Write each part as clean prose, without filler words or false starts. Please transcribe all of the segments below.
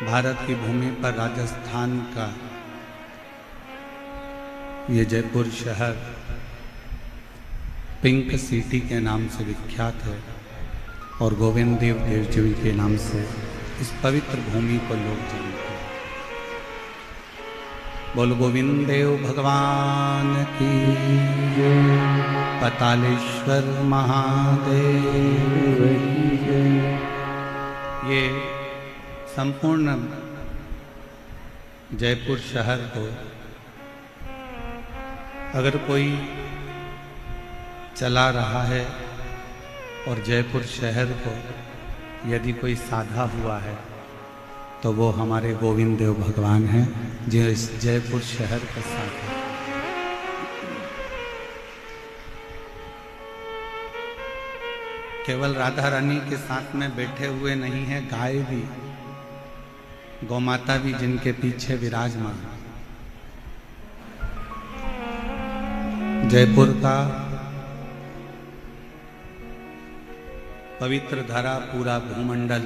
भारत की भूमि पर राजस्थान का ये जयपुर शहर पिंक सिटी के नाम से विख्यात है और गोविंद देव जी के नाम से इस पवित्र भूमि को लोग जानते हैं। बोल गोविंद देव भगवान की, पतालेश्वर महादेव की जय। ये संपूर्ण जयपुर शहर को अगर कोई चला रहा है और जयपुर शहर को यदि कोई साधा हुआ है तो वो हमारे गोविंद देव भगवान हैं जो इस जयपुर शहर का साधा। केवल राधा रानी के साथ में बैठे हुए नहीं है, गाय भी, गौमाता भी जिनके पीछे विराजमान। जयपुर का पवित्र धरा पूरा भूमंडल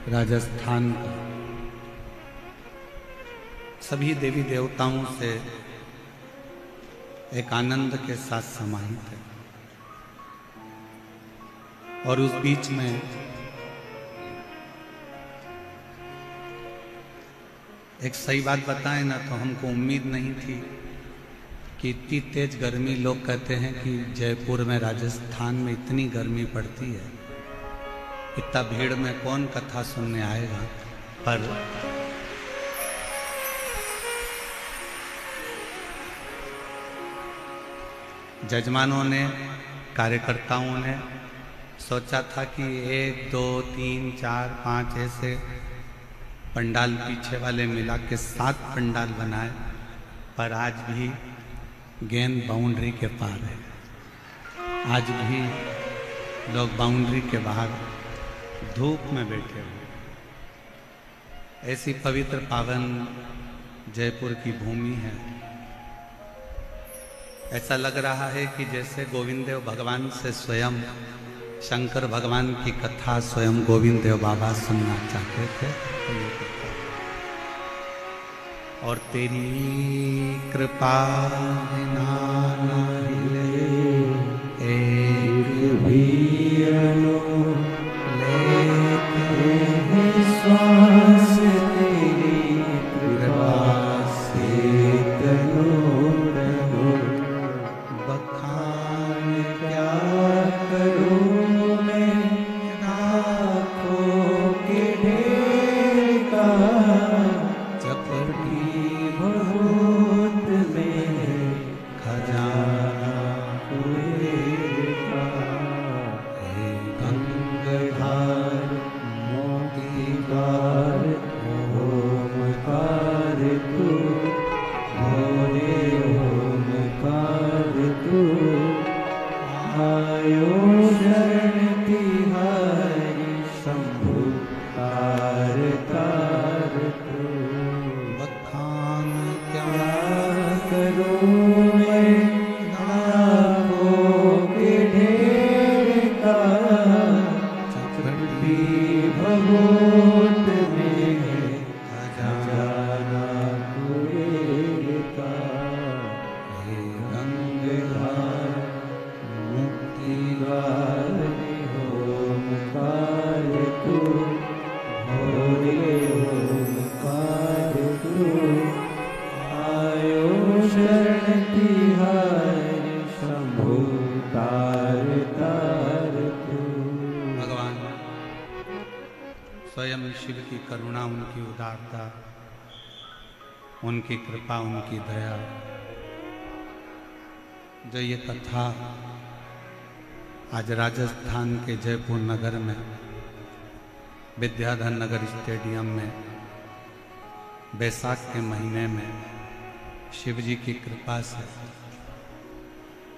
राजस्थान का सभी देवी देवताओं से एक आनंद के साथ समाहित है। और उस बीच में एक सही बात बताएं ना तो हमको उम्मीद नहीं थी कि इतनी तेज गर्मी, लोग कहते हैं कि जयपुर में राजस्थान में इतनी गर्मी पड़ती है, इतना भीड़ में कौन कथा सुनने आएगा। पर जजमानों ने, कार्यकर्ताओं ने सोचा था कि 1 2 3 4 5 ऐसे पंडाल पीछे वाले मिला के 7 पंडाल बनाए, पर आज भी गेंद बाउंड्री के पार है। आज भी लोग बाउंड्री के बाहर धूप में बैठे हुए। ऐसी पवित्र पावन जयपुर की भूमि है। ऐसा लग रहा है कि जैसे गोविंद देव भगवान से स्वयं शंकर भगवान की कथा स्वयं गोविंद देव बाबा सुनना चाहते थे। तो ये कथा और तेरी कृपा बिना न हिले एक भी अणु लेते हैं श्वास, तेरी कृपा से तनो तनो। बखान क्या करूं मैं आँखों के ढेर का, चपटी बहुत में खजाना कुएं का। हे गंगाधार मोतीबार ओमकार तू, भोले ओमकार तू। आयो शरण तिहारी शंभु तार तार तू। बखान क्या करूं मैं आँखों के ढेर का, चपटी भगोत में खजाना कुएं का। हे गंगाधार मुक्तिद्वार ओमकार तू, भोले ओमकार तू। आयो शरण तिहारी शंभु तार तार तू। भगवान स्वयं शिव की करुणा, उनकी उदारता, उनकी कृपा, उनकी दया, जो ये कथा आज राजस्थान के जयपुर नगर में विद्याधर नगर स्टेडियम में बैसाख के महीने में शिव जी की कृपा से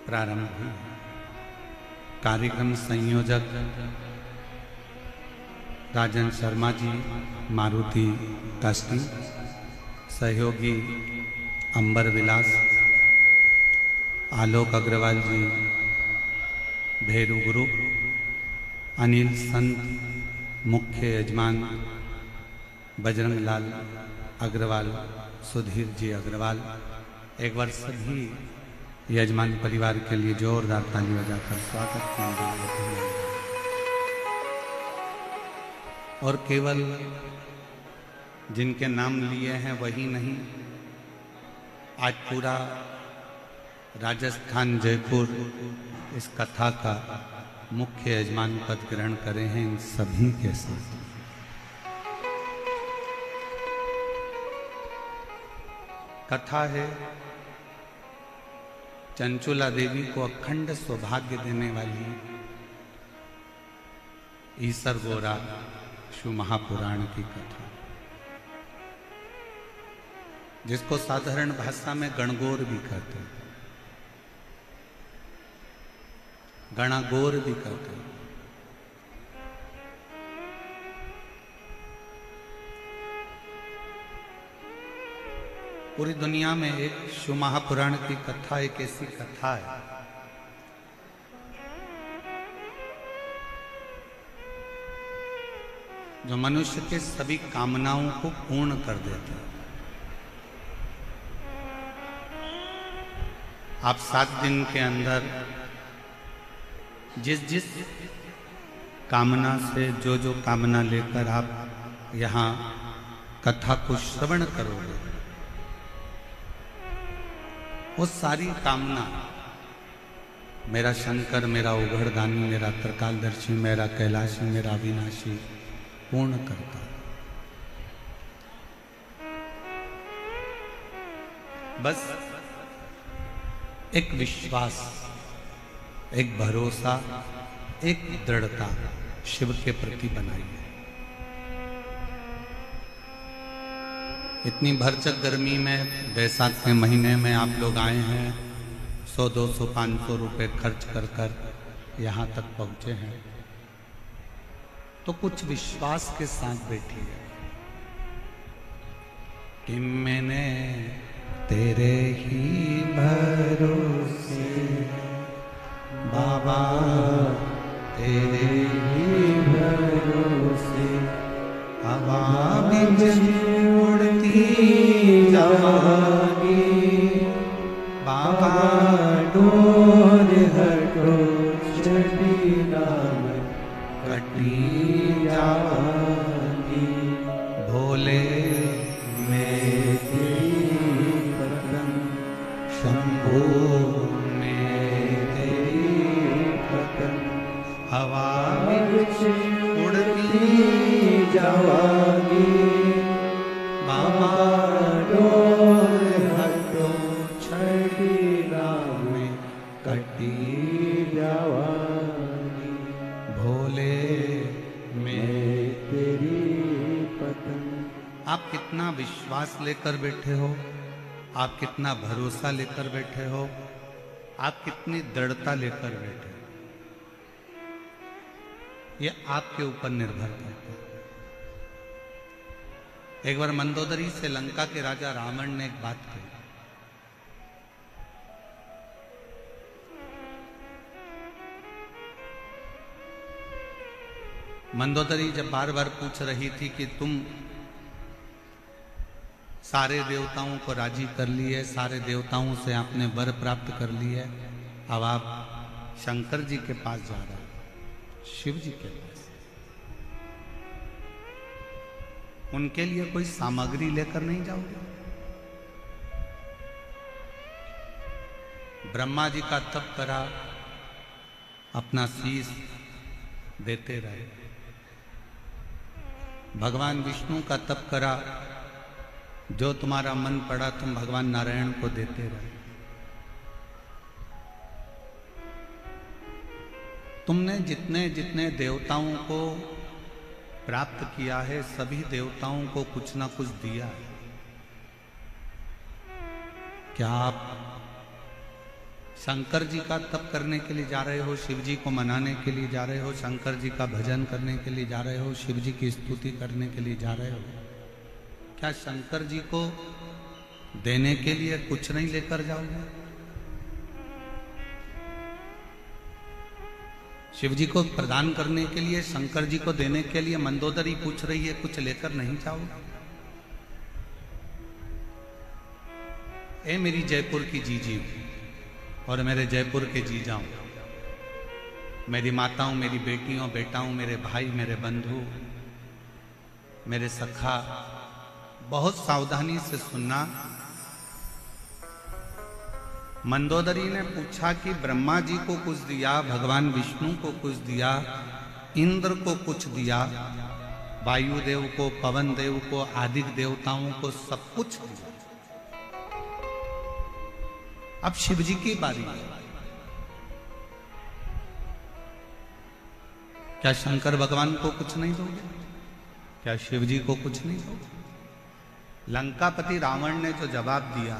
प्रारंभ हुई। कार्यक्रम संयोजक राजन शर्मा जी, मारुति कास्टिंग, सहयोगी अंबर विलास, आलोक अग्रवाल जी, भैरू ग्रुप, अनिल संत मुख्य यजमान, बजरंग लाल अग्रवाल, सुधीर जी अग्रवाल। एक बार सभी यजमान परिवार के लिए जोरदार ताली बजाकर स्वागत कीजिए। और केवल जिनके नाम लिए हैं वही नहीं, आज पूरा राजस्थान जयपुर इस कथा का मुख्य यजमान पद ग्रहण करे हैं। इन सभी के साथ कथा है चंचुला देवी को अखंड सौभाग्य देने वाली ईसर गोरा शिव महापुराण की कथा, जिसको साधारण भाषा में गणगौर भी कहते हैं, गणागौर भी कहते हैं। पूरी दुनिया में एक शिव महापुराण की कथा एक ऐसी कथा है जो मनुष्य के सभी कामनाओं को पूर्ण कर देती है। आप 7 दिन के अंदर जिस कामना से जो कामना लेकर आप यहाँ कथा को श्रवण करोगे, वो सारी कामना मेरा शंकर, मेरा उघड़दानी, मेरा त्रिकालदर्शी, मेरा कैलाशी, मेरा अविनाशी पूर्ण करता। बस एक विश्वास, एक भरोसा, एक दृढ़ता शिव के प्रति बनाइए। इतनी भरचक गर्मी में, बैसाख के महीने में आप लोग आए हैं, 100, 200, 500 रुपए खर्च कर यहाँ तक पहुँचे हैं, तो कुछ विश्वास के साथ बैठिए कि मैंने तेरे ही भरोसे बाबा, तेरे ही भरोसे हवा बिजली उड़ती जागी, बाबा डोर हटो चढ़ी नाम कटी जागी, भोले में तेरी पतन, शंभू में तेरी पतन, हवा बिजली उड़ती जागी, बाबा डोर हटो छड़ी राम में कटी जावागी, भोले में तेरी पतन। आप कितना विश्वास लेकर बैठे हो, आप कितना भरोसा लेकर बैठे हो, आप कितनी दृढ़ता लेकर बैठे हो, ये आपके ऊपर निर्भर करता है। एक बार मंदोदरी से लंका के राजा रावण ने एक बात कही, मंदोदरी जब बार बार पूछ रही थी कि तुम सारे देवताओं को राजी कर लिए, सारे देवताओं से आपने वर प्राप्त कर लिए, अब आप शंकर जी के पास जा रहे हो, शिव जी के पास, उनके लिए कोई सामग्री लेकर नहीं जाओगे? ब्रह्मा जी का तप करा, अपना शीश देते रहे। भगवान विष्णु का तप करा, जो तुम्हारा मन पड़ा तुम भगवान नारायण को देते रहे। तुमने जितने जितने देवताओं को प्राप्त किया है, सभी देवताओं को कुछ ना कुछ दिया है। क्या आप शंकर जी का तप करने के लिए जा रहे हो, शिव जी को मनाने के लिए जा रहे हो, शंकर जी का भजन करने के लिए जा रहे हो, शिव जी की स्तुति करने के लिए जा रहे हो? क्या शंकर जी को देने के लिए कुछ नहीं लेकर जाओगे? शिव जी को प्रदान करने के लिए, शंकर जी को देने के लिए मंदोदरी पूछ रही है, कुछ लेकर नहीं जाओगे? ए मेरी जयपुर की जीजी और मेरे जयपुर के जीजाओं, मेरी माताओं, मेरी बेटियों, बेटाओं, मेरे भाई, मेरे बंधु, मेरे सखा, बहुत सावधानी से सुनना। मंदोदरी ने पूछा कि ब्रह्मा जी को कुछ दिया, भगवान विष्णु को कुछ दिया, इंद्र को कुछ दिया, वायुदेव को, पवन देव को, आदि देवताओं को सब कुछ दिया। अब शिव जी की बारी है। क्या शंकर भगवान को कुछ नहीं दोगे? क्या शिव जी को कुछ नहीं दोगे? लंकापति रावण ने जो जवाब दिया,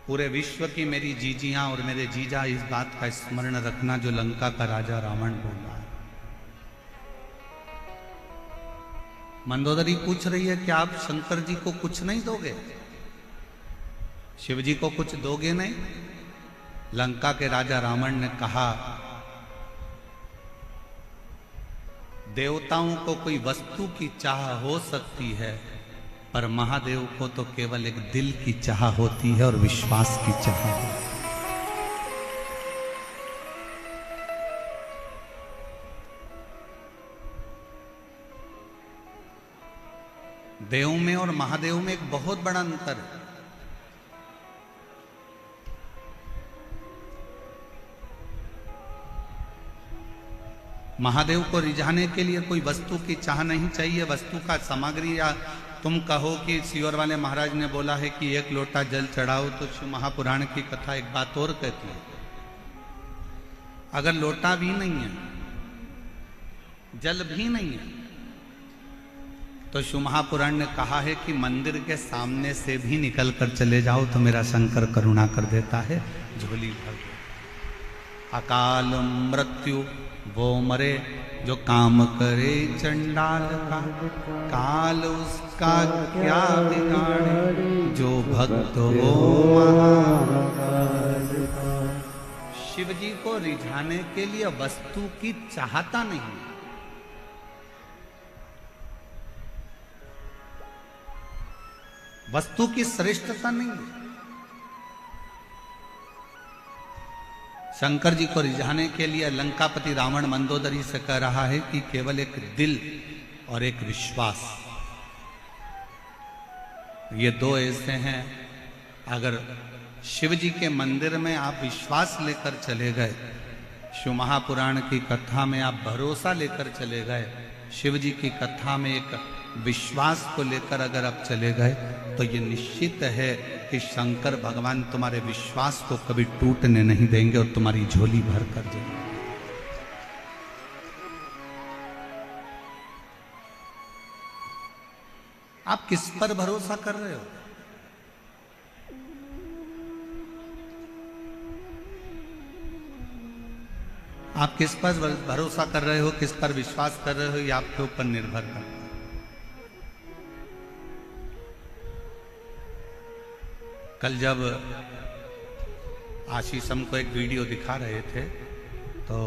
पूरे विश्व की मेरी जीजियां और मेरे जीजा इस बात का स्मरण रखना जो लंका का राजा रावण बोल रहा है। मंदोदरी पूछ रही है कि आप शंकर जी को कुछ नहीं दोगे? शिव जी को कुछ दोगे नहीं? लंका के राजा रावण ने कहा, देवताओं को कोई वस्तु की चाह हो सकती है, पर महादेव को तो केवल एक दिल की चाह होती है और विश्वास की चाह होती है। देव में और महादेव में एक बहुत बड़ा अंतर है। महादेव को रिझाने के लिए कोई वस्तु की चाह नहीं चाहिए, वस्तु का सामग्री, या तुम कहो कि सियोर वाले महाराज ने बोला है कि एक लोटा जल चढ़ाओ, तो शिव महापुराण की कथा एक बात और कहती है, अगर लोटा भी नहीं है, जल भी नहीं है, तो शिव महापुराण ने कहा है कि मंदिर के सामने से भी निकल कर चले जाओ तो मेरा शंकर करुणा कर देता है, झोली भर। अकाल मृत्यु वो मरे जो काम करे चंडाल का, काल उसका क्या बिगाड़े जो भक्त हो महाकाल का। शिव जी को रिझाने के लिए वस्तु की चाहता नहीं, वस्तु की श्रेष्ठता नहीं। शंकर जी को रिझाने के लिए लंकापति रावण मंदोदरी से कह रहा है कि केवल एक दिल और एक विश्वास, ये दो ऐसे हैं, अगर शिव जी के मंदिर में आप विश्वास लेकर चले गए, शिव महापुराण की कथा में आप भरोसा लेकर चले गए, शिव जी की कथा में एक विश्वास को लेकर अगर आप चले गए, तो ये निश्चित है कि शंकर भगवान तुम्हारे विश्वास को कभी टूटने नहीं देंगे और तुम्हारी झोली भर कर देंगे। आप किस पर भरोसा कर रहे हो? आप किस पर भरोसा कर रहे हो, किस पर विश्वास कर रहे हो, ये आपके ऊपर निर्भर करता है। कल जब आशीष हमको एक वीडियो दिखा रहे थे, तो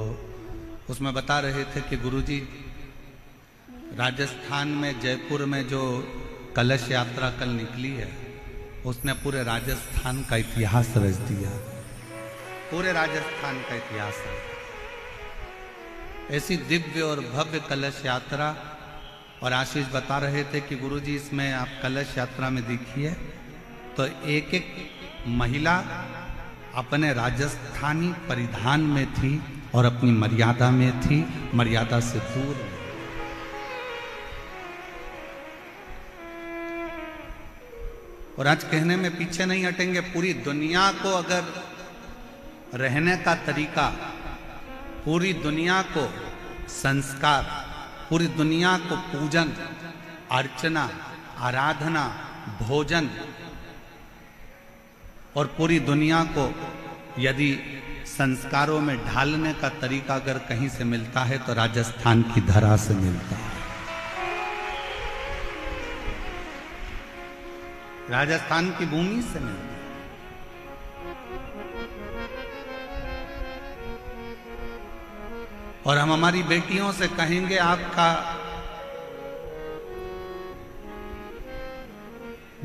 उसमें बता रहे थे कि गुरुजी राजस्थान में, जयपुर में जो कलश यात्रा कल निकली है, उसने पूरे राजस्थान का इतिहास रच दिया, पूरे राजस्थान का इतिहास है। ऐसी दिव्य और भव्य कलश यात्रा, और आशीष बता रहे थे कि गुरुजी इसमें आप कलश यात्रा में देखिए तो एक एक महिला अपने राजस्थानी परिधान में थी और अपनी मर्यादा में थी, मर्यादा से दूर। और आज कहने में पीछे नहीं हटेंगे, पूरी दुनिया को अगर रहने का तरीका, पूरी दुनिया को संस्कार, पूरी दुनिया को पूजन, अर्चना, आराधना, भोजन, और पूरी दुनिया को यदि संस्कारों में ढालने का तरीका अगर कहीं से मिलता है तो राजस्थान की धरा से मिलता है। राजस्थान की भूमि से मिलता है। और हम हमारी बेटियों से कहेंगे आपका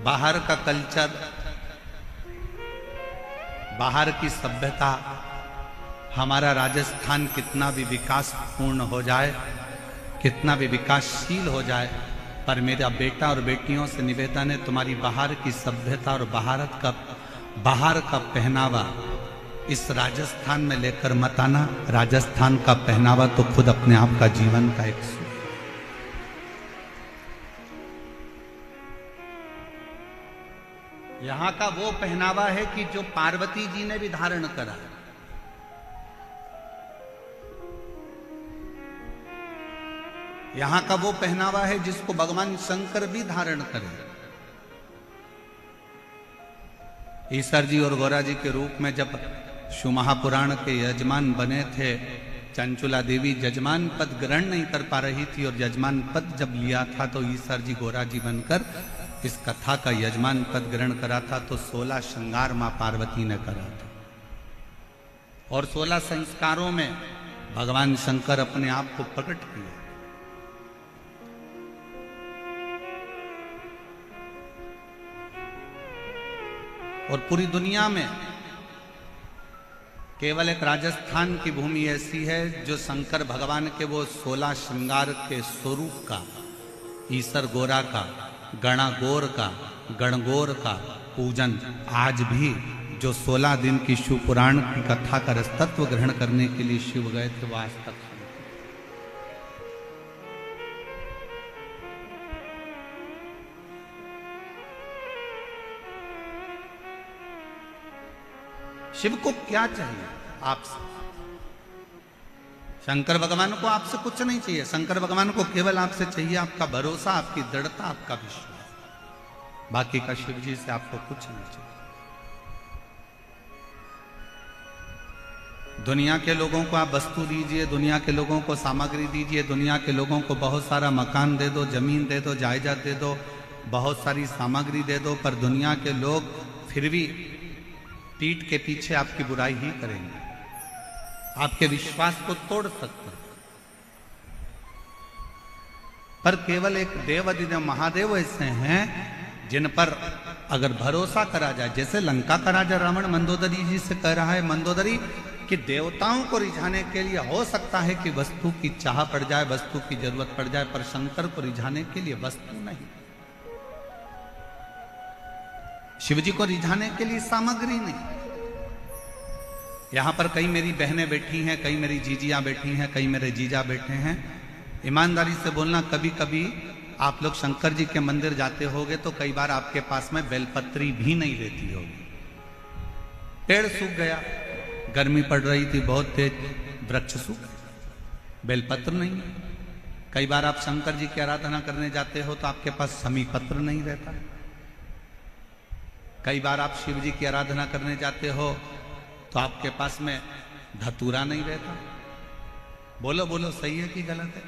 बाहर का कल्चर, बाहर की सभ्यता, हमारा राजस्थान कितना भी विकासपूर्ण हो जाए, कितना भी विकासशील हो जाए, पर मेरा बेटा और बेटियों से निवेदन है, तुम्हारी बाहर की सभ्यता और बाहर का पहनावा इस राजस्थान में लेकर मत आना। राजस्थान का पहनावा तो खुद अपने आप का जीवन का एक सुख। यहां का वो पहनावा है कि जो पार्वती जी ने भी धारण करा। यहां का वो पहनावा है जिसको भगवान शंकर भी धारण करे। ईश्वर जी और गौरा जी के रूप में जब शिव महापुराण के यजमान बने थे, चंचुला देवी जजमान पद ग्रहण नहीं कर पा रही थी और यजमान पद जब लिया था तो ईश्वर जी गौरा जी बनकर इस कथा का यजमान पद ग्रहण करा था। तो 16 श्रृंगार मां पार्वती ने करा था और 16 संस्कारों में भगवान शंकर अपने आप को प्रकट किए। और पूरी दुनिया में केवल एक राजस्थान की भूमि ऐसी है जो शंकर भगवान के वो 16 श्रृंगार के स्वरूप का, ईसर गोरा का, गणागोर का, गणगोर का पूजन आज भी जो 16 दिन की शिव पुराण की कथा का रसतत्व ग्रहण करने के लिए शिव गए थे, वो आज तक शिव को क्या चाहिए आपसे? शंकर भगवान को आपसे कुछ नहीं चाहिए। शंकर भगवान को केवल आपसे चाहिए आपका भरोसा, आपकी दृढ़ता, आपका विश्वास। बाकी का शिव जी से आपको कुछ नहीं चाहिए। दुनिया के लोगों को आप वस्तु दीजिए, दुनिया के लोगों को सामग्री दीजिए, दुनिया के लोगों को बहुत सारा मकान दे दो, जमीन दे दो, जायदाद दे दो, बहुत सारी सामग्री दे दो, पर दुनिया के लोग फिर भी पीठ के पीछे आपकी बुराई ही करेंगे, आपके विश्वास को तोड़ सकते हैं। पर केवल एक देव अधिदेव महादेव ऐसे हैं जिन पर अगर भरोसा करा जाए, जैसे लंका का राजा रावण मंदोदरी जी से कह रहा है, मंदोदरी कि देवताओं को रिझाने के लिए हो सकता है कि वस्तु की चाह पड़ जाए, वस्तु की जरूरत पड़ जाए, पर शंकर को रिझाने के लिए वस्तु नहीं, शिवजी को रिझाने के लिए सामग्री नहीं। यहां पर कई मेरी बहनें बैठी हैं, कई मेरी जीजियां बैठी हैं, कई मेरे जीजा बैठे हैं। ईमानदारी से बोलना, कभी कभी आप लोग शंकर जी के मंदिर जाते होगे तो कई बार आपके पास में बेलपत्री भी नहीं रहती होगी। पेड़ सूख गया, गर्मी पड़ रही थी बहुत तेज, वृक्ष सूख, बेलपत्र नहीं। कई बार आप शंकर जी की आराधना करने जाते हो तो आपके पास समी पत्र नहीं रहता। कई बार आप शिव जी की आराधना करने जाते हो तो आपके पास में धतूरा नहीं रहता। बोलो बोलो, सही है कि गलत है?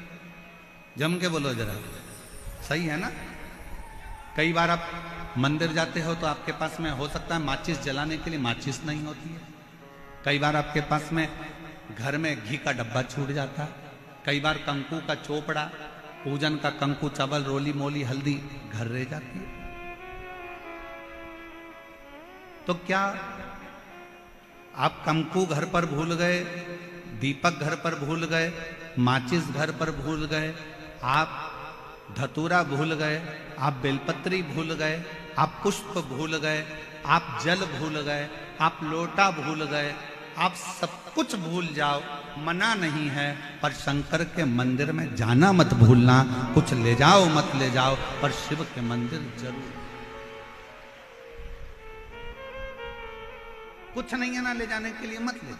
जम के बोलो जरा, सही है ना? कई बार आप मंदिर जाते हो तो आपके पास में हो सकता है माचिस जलाने के लिए माचिस नहीं होती है। कई बार आपके पास में घर में घी का डब्बा छूट जाता है। कई बार कंकु का चोपड़ा, पूजन का कंकु, चावल, रोली मोली, हल्दी घर रह जाती है। तो क्या आप कंकु घर पर भूल गए, दीपक घर पर भूल गए, माचिस घर पर भूल गए, आप धतूरा भूल गए, आप बेलपत्री भूल गए, आप पुष्प भूल गए, आप जल भूल गए, आप लोटा भूल गए, आप सब कुछ भूल जाओ, मना नहीं है, पर शंकर के मंदिर में जाना मत भूलना। कुछ ले जाओ मत ले जाओ, पर शिव के मंदिर जरूर। कुछ नहीं है ना ले जाने के लिए, मत ले।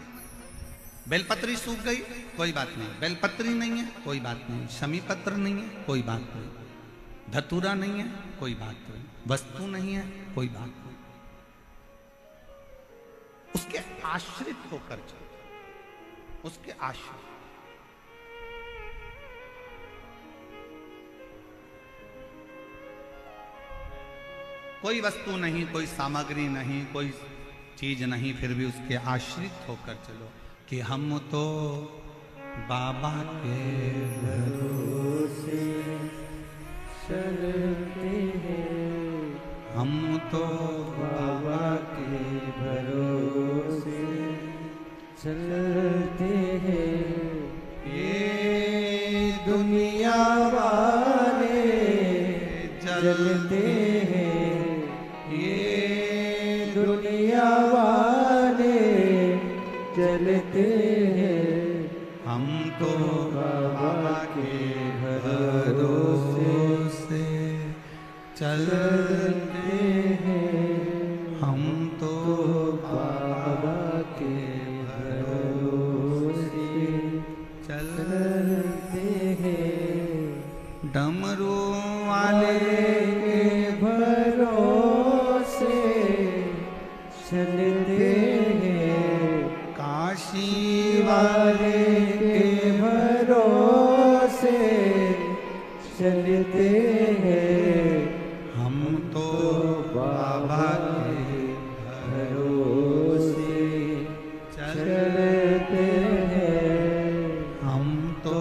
बेलपत्री सूख गई, कोई बात नहीं। बेलपत्री नहीं है, कोई बात नहीं। शमी पत्र नहीं है, कोई बात नहीं। धतूरा नहीं है, कोई बात नहीं। वस्तु नहीं है, कोई बात नहीं। उसके आश्रित होकर चलो, उसके आश्रित। कोई वस्तु नहीं, कोई सामग्री नहीं, कोई चीज नहीं, फिर भी उसके आश्रित होकर चलो कि हम तो बाबा के भरोसे चलते हैं, हम तो बाबा के भरोसे चलते हैं। ये दुनिया वाले जलते हैं, ये दुनिया वाले जलते हैं। हम तो बाबा के भरोसे चलते हैं, हम तो बाबा के भरोसे चलते हैं। डमरू वाले के भरोसे चलते हैं, काशी वाले के भरोसे चलते हैं। हम तो बाबा के भरोसे चलते हैं, हम तो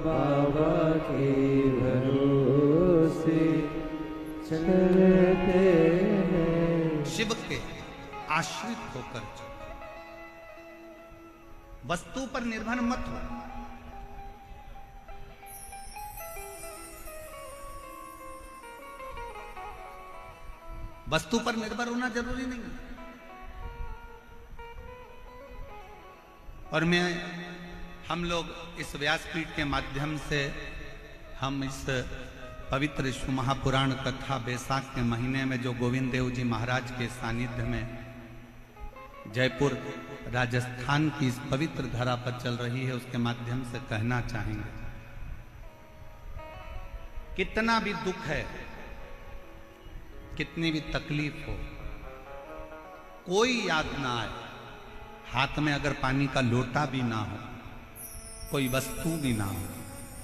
बाबा के भरोसे चलते हैं। शिव के आश्रित होकर चलो, वस्तु पर निर्भर मत हो। वस्तु पर निर्भर होना जरूरी नहीं है। और हम लोग इस व्यासपीठ के माध्यम से हम इस पवित्र शिव महापुराण कथा बैसाख के महीने में जो गोविंद देव जी महाराज के सानिध्य में जयपुर राजस्थान की इस पवित्र धरा पर चल रही है, उसके माध्यम से कहना चाहेंगे, कितना भी दुख है, कितनी भी तकलीफ हो, कोई याद ना आए, हाथ में अगर पानी का लोटा भी ना हो, कोई वस्तु भी ना हो,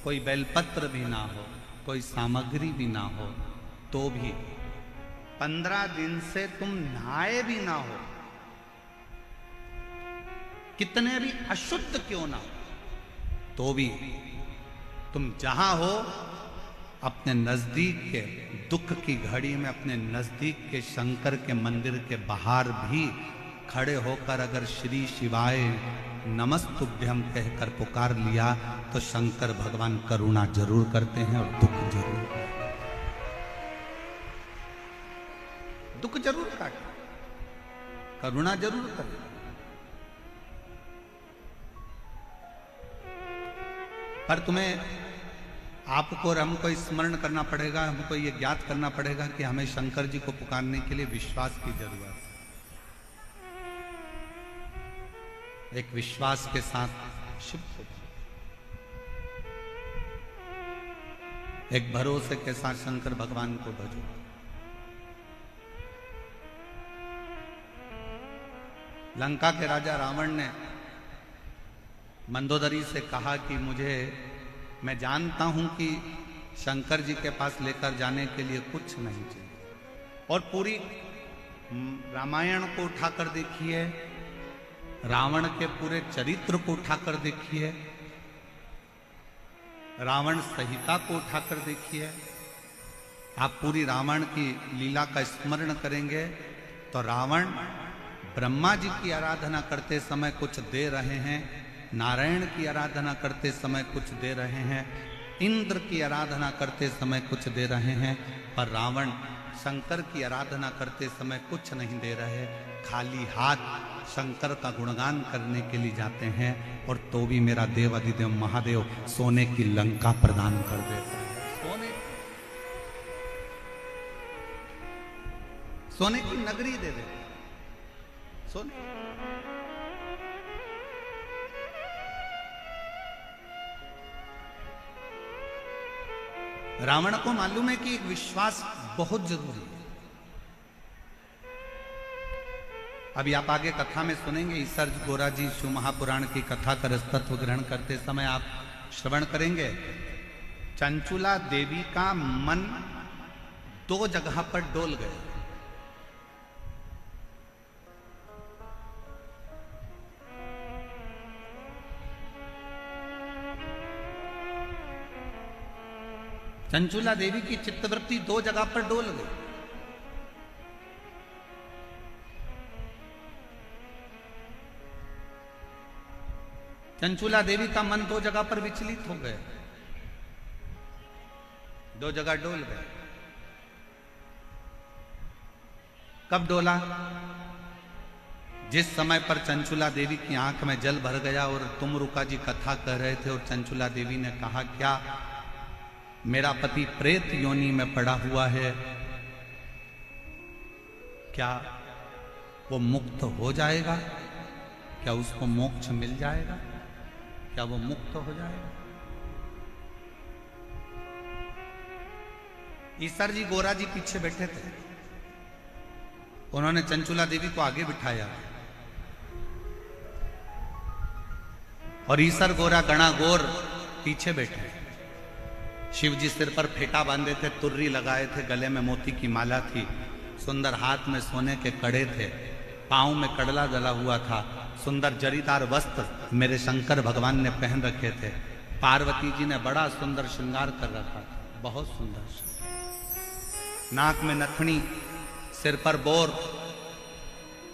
कोई बेलपत्र भी ना हो, कोई सामग्री भी ना हो, तो भी 15 दिन से तुम नहाए भी ना हो, कितने भी अशुद्ध क्यों ना हो, तो भी तुम जहां हो अपने नजदीक के दुख की घड़ी में अपने नजदीक के शंकर के मंदिर के बाहर भी खड़े होकर अगर श्री शिवाय नमस्तुभ्यम कहकर पुकार लिया तो शंकर भगवान करुणा जरूर करते हैं और दुख जरूर काटे, करुणा जरूर करे। पर तुम्हें आपको और हमको स्मरण करना पड़ेगा, हमको ये ज्ञात करना पड़ेगा कि हमें शंकर जी को पुकारने के लिए विश्वास की जरूरत है। एक विश्वास के साथ शिव को, एक भरोसे के साथ शंकर भगवान को भजो। लंका के राजा रावण ने मंदोदरी से कहा कि मैं जानता हूं कि शंकर जी के पास लेकर जाने के लिए कुछ नहीं चाहिए, और पूरी रामायण को उठाकर देखिए, रावण के पूरे चरित्र को उठाकर देखिए, रावण संहिता को उठाकर देखिए, आप पूरी रावण की लीला का स्मरण करेंगे तो रावण ब्रह्मा जी की आराधना करते समय कुछ दे रहे हैं, नारायण की आराधना करते समय कुछ दे रहे हैं, इंद्र की आराधना करते समय कुछ दे रहे हैं, पर रावण शंकर की आराधना करते समय कुछ नहीं दे रहे, खाली हाथ शंकर का गुणगान करने के लिए जाते हैं, और तो भी मेरा देव अधिदेव महादेव सोने की लंका प्रदान कर देता है, सोने की नगरी दे देते, सोने। रावण को मालूम है कि एक विश्वास बहुत जरूरी है। अभी आप आगे कथा में सुनेंगे, ईसर्ज गोरा जी शिव महापुराण की कथा का रसतत्व ग्रहण करते समय आप श्रवण करेंगे, चंचुला देवी का मन 2 जगह पर डोल गए। चंचुला देवी की चित्तवृत्ति दो जगह पर डोल गई। चंचुला देवी का मन दो जगह पर विचलित हो गया, दो जगह डोल गए। कब डोला? जिस समय पर चंचुला देवी की आंख में जल भर गया और तुमरुका जी कथा कह रहे थे और चंचुला देवी ने कहा, क्या मेरा पति प्रेत योनि में पड़ा हुआ है, क्या वो मुक्त हो जाएगा, क्या उसको मोक्ष मिल जाएगा, क्या वो मुक्त हो जाएगा? ईसर जी गोरा जी पीछे बैठे थे, उन्होंने चंचुला देवी को आगे बिठाया और ईसर गोरा गणा गोर पीछे बैठे। शिव जी सिर पर फेटा बांधे थे, तुर्री लगाए थे, गले में मोती की माला थी, सुंदर हाथ में सोने के कड़े थे, पांव में कड़ला डला हुआ था, सुंदर जरीदार वस्त्र मेरे शंकर भगवान ने पहन रखे थे। पार्वती जी ने बड़ा सुंदर श्रृंगार कर रखा था, बहुत सुंदर। नाक में नथनी, सिर पर बोर,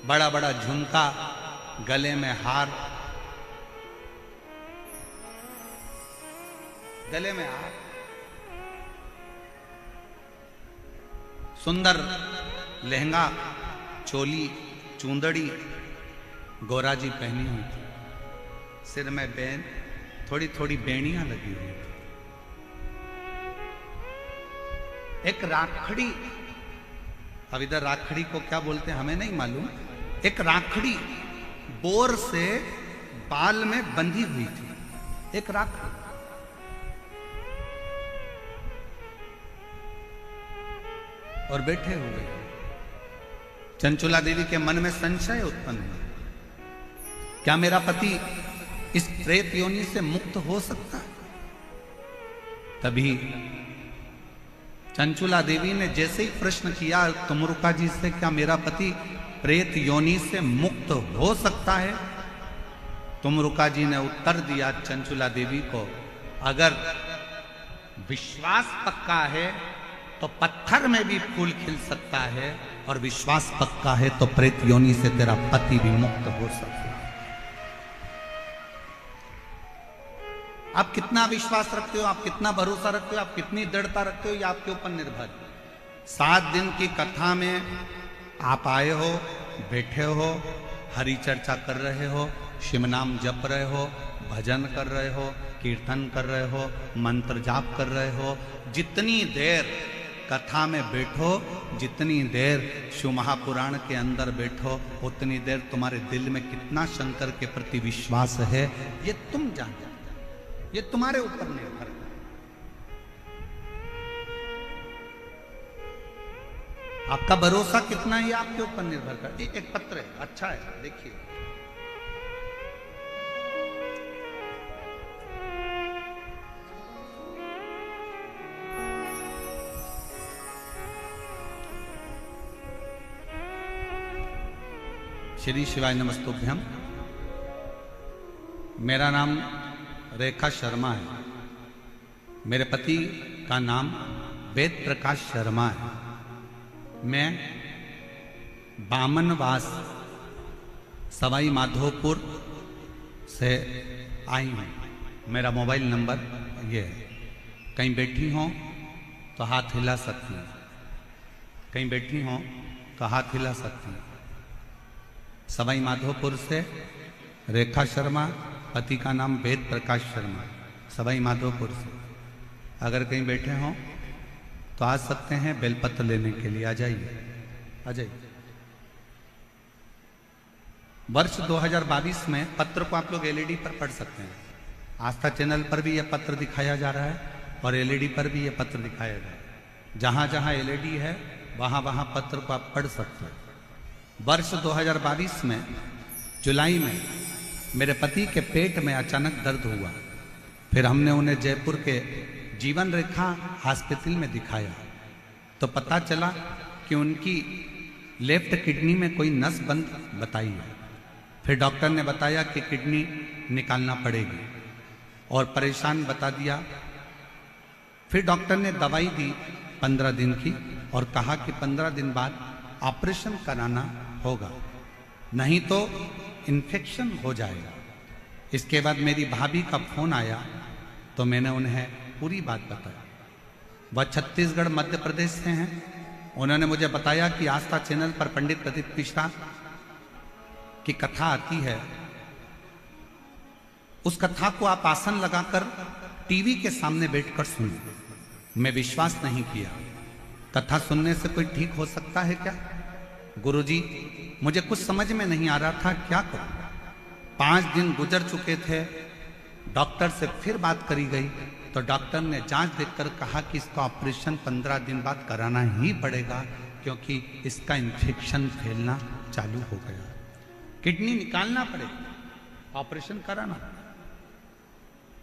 बड़ा बड़ा झुमका, गले में हार, गले में हार, सुंदर लहंगा, चोली, चूंदड़ी गोरा जी पहनी हुई थी, सिर में बैन, थोड़ी थोड़ी बेड़ियां लगी हुई थी। एक राखड़ी, अब इधर राखड़ी को क्या बोलते हैं हमें नहीं मालूम, एक राखड़ी बोर से बाल में बंधी हुई थी, एक राखड़ी। और बैठे हुए चंचुला देवी के मन में संशय उत्पन्न हुआ, क्या मेरा पति इस प्रेत योनि से मुक्त हो सकता है? तभी चंचुला देवी ने जैसे ही प्रश्न किया तुमरुका जी से, क्या मेरा पति प्रेत योनि से मुक्त हो सकता है? तुमरुका जी ने उत्तर दिया चंचुला देवी को, अगर विश्वास पक्का है तो पत्थर में भी फूल खिल सकता है, और विश्वास पक्का है तो प्रेत योनि से तेरा पति भी मुक्त हो सकता है। आप कितना विश्वास रखते हो, आप कितना भरोसा रखते हो, आप कितनी दृढ़ता रखते हो, ये आपके ऊपर निर्भर है। 7 दिन की कथा में आप आए हो, बैठे हो, हरि चर्चा कर रहे हो, शिव नाम जप रहे हो, भजन कर रहे हो, कीर्तन कर रहे हो, मंत्र जाप कर रहे हो। जितनी देर कथा में बैठो, जितनी देर शिव महापुराण के अंदर बैठो, उतनी देर तुम्हारे दिल में कितना शंकर के प्रति विश्वास है ये तुम जानते, ये तुम्हारे ऊपर निर्भर है। आपका भरोसा कितना है ये आपके ऊपर निर्भर करता है। एक पत्र है, अच्छा है, देखिए। श्री शिवाय नमस्तुभ्यम। मेरा नाम रेखा शर्मा है, मेरे पति का नाम वेद प्रकाश शर्मा है। मैं बामनवास सवाई माधोपुर से आई हूँ। मेरा मोबाइल नंबर ये है, कहीं बैठी हो तो हाथ हिला सकती हैं, कहीं बैठी हो तो हाथ हिला सकती हैं। सवाई माधोपुर से रेखा शर्मा, पति का नाम वेद प्रकाश शर्मा, सवाई माधोपुर से। अगर कहीं बैठे हों तो आ सकते हैं, बेलपत्र लेने के लिए आ जाइए, आ जाइए। वर्ष 2022 में पत्र को आप लोग एलईडी पर पढ़ सकते हैं। आस्था चैनल पर भी यह पत्र दिखाया जा रहा है और एलईडी पर भी यह पत्र दिखाया जा रहा है। जहाँ जहाँ एलईडी है वहाँ वहाँ पत्र को आप पढ़ सकते हैं। वर्ष 2022 में जुलाई में मेरे पति के पेट में अचानक दर्द हुआ, फिर हमने उन्हें जयपुर के जीवन रेखा हॉस्पिटल में दिखाया तो पता चला कि उनकी लेफ्ट किडनी में कोई नस बंद बताई है। फिर डॉक्टर ने बताया कि किडनी निकालना पड़ेगी और परेशान बता दिया फिर डॉक्टर ने दवाई दी 15 दिन की और कहा कि 15 दिन बाद ऑपरेशन कराना होगा, नहीं तो इन्फेक्शन हो जाएगा। इसके बाद मेरी भाभी का फोन आया तो मैंने उन्हें पूरी बात बताई। वह छत्तीसगढ़ मध्य प्रदेश से हैं। उन्होंने मुझे बताया कि आस्था चैनल पर पंडित प्रदीप मिश्रा की कथा आती है, उस कथा को आप आसन लगाकर टीवी के सामने बैठकर सुनिए। मैं विश्वास नहीं किया, कथा सुनने से कोई ठीक हो सकता है क्या? गुरुजी, मुझे कुछ समझ में नहीं आ रहा था, क्या करूं? 5 दिन गुजर चुके थे। डॉक्टर से फिर बात करी गई तो डॉक्टर ने जांच देखकर कहा कि इसका ऑपरेशन 15 दिन बाद कराना ही पड़ेगा, क्योंकि इसका इन्फेक्शन फैलना चालू हो गया, किडनी निकालना पड़ेगा, ऑपरेशन कराना।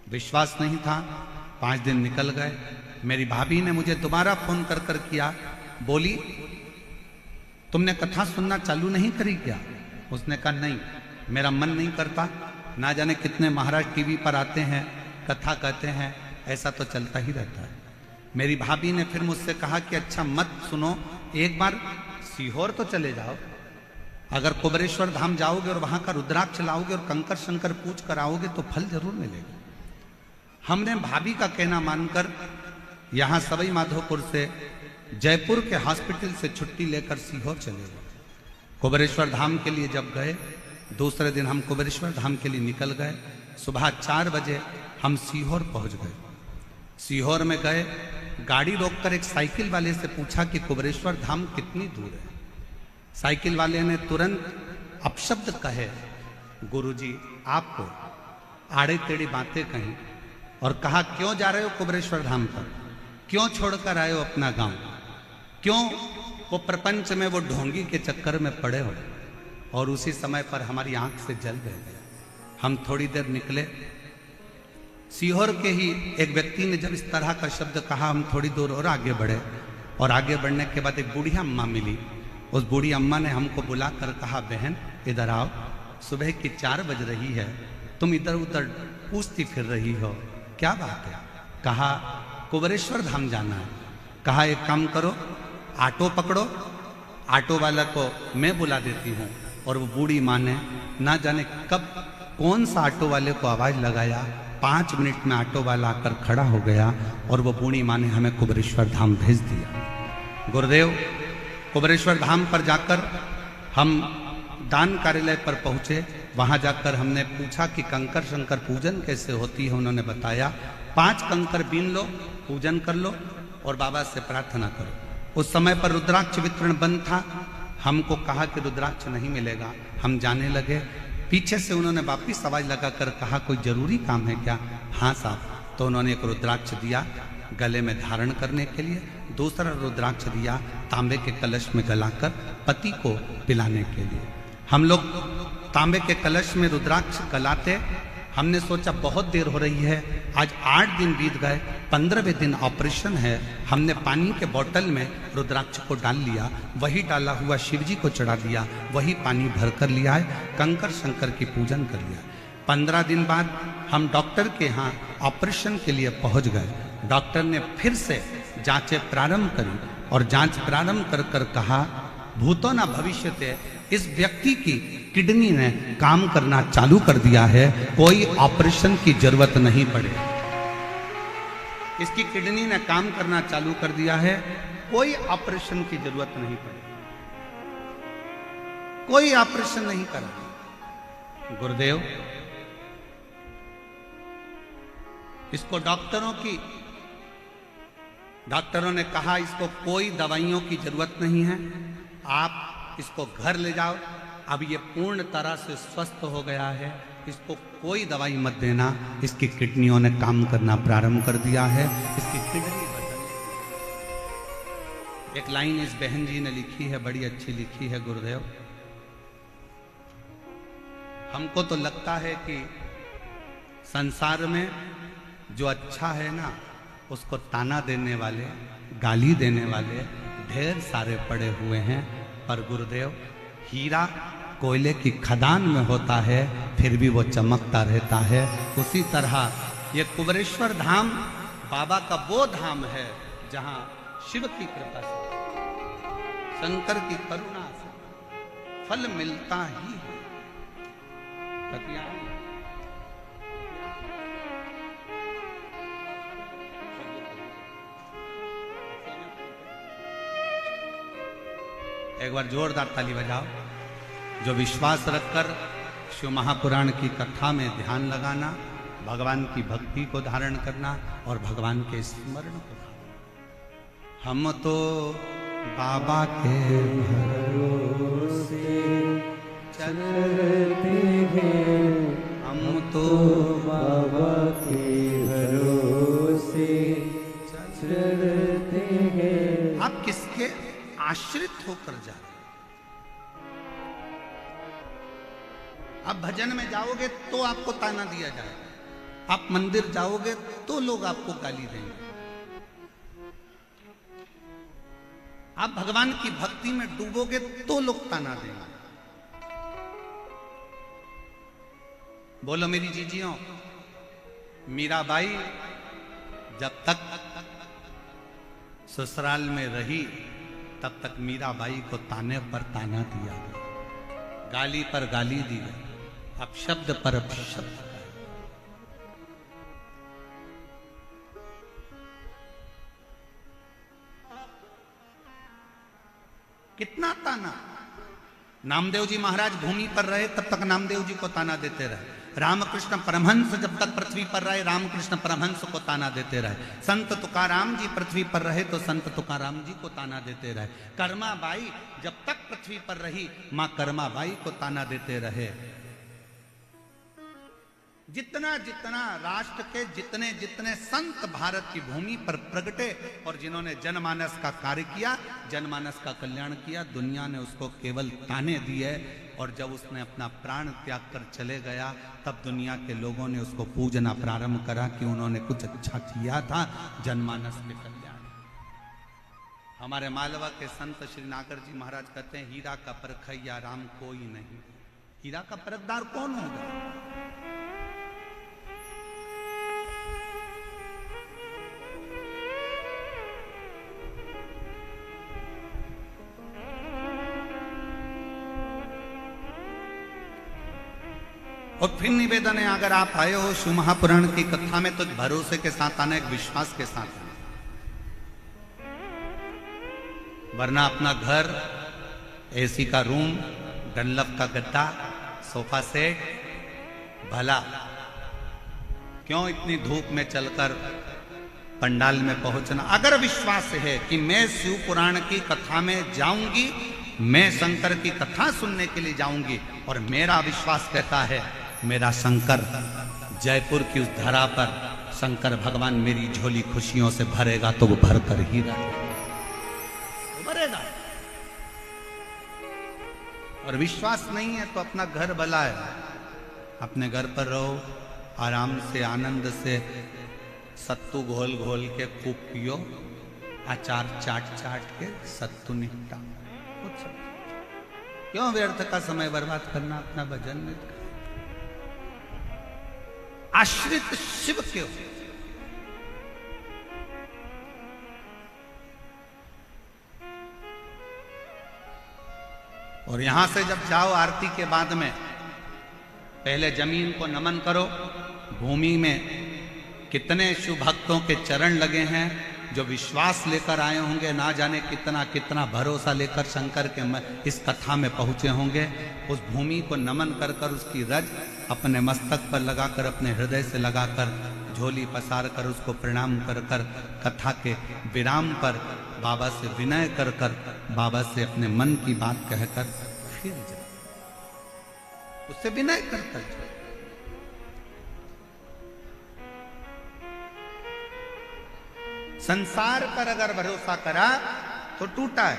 विश्वास नहीं था। 5 दिन निकल गए। मेरी भाभी ने मुझे दोबारा फोन कर कर किया, बोली तुमने कथा सुनना चालू नहीं करी क्या? उसने कहा नहीं, मेरा मन नहीं करता। ना जाने कितने महाराज टीवी पर आते हैं, कथा कहते हैं, ऐसा तो चलता ही रहता है। मेरी भाभी ने फिर मुझसे कहा कि अच्छा मत सुनो, एक बार सीहोर तो चले जाओ। अगर कुबेरेश्वर धाम जाओगे और वहां का रुद्राक्ष लाओगे और कंकर शंकर पूछ कर आओगे तो फल जरूर मिलेगा। हमने भाभी का कहना मानकर यहां सवाई माधोपुर से जयपुर के हॉस्पिटल से छुट्टी लेकर सीहोर चले गए। कुबेरेश्वर धाम के लिए जब गए, दूसरे दिन हम कुबेरेश्वर धाम के लिए निकल गए। सुबह 4 बजे हम सीहोर पहुंच गए। सीहोर में गए, गाड़ी रोककर एक साइकिल वाले से पूछा कि कुबेरेश्वर धाम कितनी दूर है। साइकिल वाले ने तुरंत अपशब्द कहे, गुरुजी आपको आड़े टेढ़ी बातें कहीं और कहा क्यों जा रहे हो कुबेरेश्वर धाम पर, क्यों छोड़कर आए हो अपना गांव, क्यों वो प्रपंच में वो ढोंगी के चक्कर में पड़े हो। और उसी समय पर हमारी आंख से जल बह गया। हम थोड़ी देर निकले, सीहोर के ही एक व्यक्ति ने जब इस तरह का शब्द कहा, हम थोड़ी दूर और आगे बढ़े और आगे बढ़ने के बाद एक बूढ़ी अम्मा मिली। उस बूढ़ी अम्मा ने हमको बुलाकर कहा, बहन इधर आओ, सुबह की 4 बज रही है, तुम इधर उधर पूछती फिर रही हो, क्या बात है? कहा कुबेरेश्वर धाम जाना है। कहा एक काम करो, ऑटो पकड़ो, ऑटो वाला को मैं बुला देती हूँ। और वो बूढ़ी माँ ने ना जाने कब कौन सा ऑटो वाले को आवाज लगाया, 5 मिनट में ऑटो वाला आकर खड़ा हो गया और वो बूढ़ी माँ ने हमें कुबेरेश्वर धाम भेज दिया। गुरुदेव, कुबेरेश्वर धाम पर जाकर हम दान कार्यालय पर पहुंचे। वहां जाकर हमने पूछा कि कंकर शंकर पूजन कैसे होती है। उन्होंने बताया 5 कंकर बीन लो, पूजन कर लो और बाबा से प्रार्थना करो। उस समय पर रुद्राक्ष वितरण बंद था। हमको कहा कि रुद्राक्ष नहीं मिलेगा। हम जाने लगे। पीछे से उन्होंने वापिस आवाज लगाकर कहा कोई जरूरी काम है क्या? हाँ साहब। तो उन्होंने एक रुद्राक्ष दिया गले में धारण करने के लिए, दूसरा रुद्राक्ष दिया तांबे के कलश में गलाकर पति को पिलाने के लिए। हम लोग तांबे के कलश में रुद्राक्ष गलाते। हमने सोचा बहुत देर हो रही है, आज 8 दिन बीत गए, 15वें दिन ऑपरेशन है। हमने पानी के बोतल में रुद्राक्ष को डाल लिया, वही डाला हुआ शिव जी को चढ़ा दिया, वही पानी भर कर लिया है, कंकर शंकर की पूजन कर लिया। 15 दिन बाद हम डॉक्टर के यहाँ ऑपरेशन के लिए पहुँच गए। डॉक्टर ने फिर से जांचें प्रारंभ करी और जांच प्रारंभ कर कर कहा भूतो न भविष्यते, इस व्यक्ति की किडनी ने काम करना चालू कर दिया है, कोई ऑपरेशन की जरूरत नहीं पड़े। इसकी किडनी ने काम करना चालू कर दिया है, कोई ऑपरेशन की जरूरत नहीं पड़े, कोई ऑपरेशन नहीं करना। गुरुदेव, इसको डॉक्टरों ने कहा इसको कोई दवाइयों की जरूरत नहीं है, आप इसको घर ले जाओ, अब ये पूर्ण तरह से स्वस्थ हो गया है, इसको कोई दवाई मत देना, इसकी किडनियों ने काम करना प्रारंभ कर दिया है, इसकी किडनी बदल। एक लाइन इस बहन जी ने लिखी है, बड़ी अच्छी लिखी है। गुरुदेव, हमको तो लगता है कि संसार में जो अच्छा है ना, उसको ताना देने वाले, गाली देने वाले ढेर सारे पड़े हुए हैं। पर गुरुदेव, हीरा कोयले की खदान में होता है, फिर भी वो चमकता रहता है। उसी तरह ये कुबेरेश्वर धाम बाबा का वो धाम है जहां शिव की कृपा से, शंकर की करुणा से फल मिलता ही है। एक बार जोरदार ताली बजाओ। जो विश्वास रखकर शिव महापुराण की कथा में ध्यान लगाना, भगवान की भक्ति को धारण करना और भगवान के स्मरण को धारण। हम तो बाबा के भरोसे चलते हैं, हम तो बाबा के भरोसे चलते हैं। आप किसके आश्रित होकर जा रहे? आप भजन में जाओगे तो आपको ताना दिया जाएगा, आप मंदिर जाओगे तो लोग आपको गाली देंगे। आप भगवान की भक्ति में डूबोगे तो लोग ताना देंगे। बोलो मेरी जीजियों, मीराबाई जब तक ससुराल में रही तब तक मीराबाई को ताने पर ताना दिया गया, गाली पर गाली दी गई, अपशब्द पर अपशब्द। कितना ताना। नामदेव जी महाराज भूमि पर रहे तब तक नामदेव जी को ताना देते रहे। रामकृष्ण परमहंस जब तक पृथ्वी पर रहे रामकृष्ण परमहंस को ताना देते रहे। संत तुकाराम जी पृथ्वी पर रहे तो संत तुकाराम जी को ताना देते रहे। कर्माबाई जब तक पृथ्वी पर रही मां कर्माबाई को ताना देते रहे। जितना जितना राष्ट्र के जितने जितने संत भारत की भूमि पर प्रगटे और जिन्होंने जनमानस का कार्य किया, जनमानस का कल्याण किया, दुनिया ने उसको केवल ताने दिए। और जब उसने अपना प्राण त्याग कर चले गया तब दुनिया के लोगों ने उसको पूजना प्रारंभ करा कि उन्होंने कुछ अच्छा किया था जनमानस के कल्याण। हमारे मालवा के संत श्री नागर जी महाराज कहते हैं, हीरा का परखैया राम कोई नहीं। हीरा का परखदार कौन होगा? और फिर निवेदन है, अगर आप आए हो शिव महापुराण की कथा में तो भरोसे के साथ आना, एक विश्वास के साथ आना, वरना अपना घर, एसी का रूम, डनलप का गद्दा, सोफा सेट, भला क्यों इतनी धूप में चलकर पंडाल में पहुंचना। अगर विश्वास है कि मैं शिव पुराण की कथा में जाऊंगी, मैं शंकर की कथा सुनने के लिए जाऊंगी, और मेरा विश्वास कहता है मेरा शंकर जयपुर की उस धरा पर शंकर भगवान मेरी झोली खुशियों से भरेगा तो वो भर कर ही भरेगा। और विश्वास नहीं है तो अपना घर भला है, अपने घर पर रहो, आराम से आनंद से सत्तू घोल घोल के खूब पियो, अचार चाट चाट के सत्तू निपटा। क्यों व्यर्थ का समय बर्बाद करना अपना भजन में? आश्रित शिव क्यों? और यहां से जब जाओ आरती के बाद में पहले जमीन को नमन करो। भूमि में कितने शिव भक्तों के चरण लगे हैं जो विश्वास लेकर आए होंगे, ना जाने कितना कितना भरोसा लेकर शंकर के इस कथा में पहुंचे होंगे। उस भूमि को नमन कर कर उसकी रज अपने मस्तक पर लगाकर, अपने हृदय से लगाकर, झोली पसार कर उसको प्रणाम कर कर, कथा के विराम पर बाबा से विनय कर कर, बाबा से अपने मन की बात कहकर फिर जाओ, उससे विनय कर कर जाओ। संसार पर अगर भरोसा करा तो टूटा है,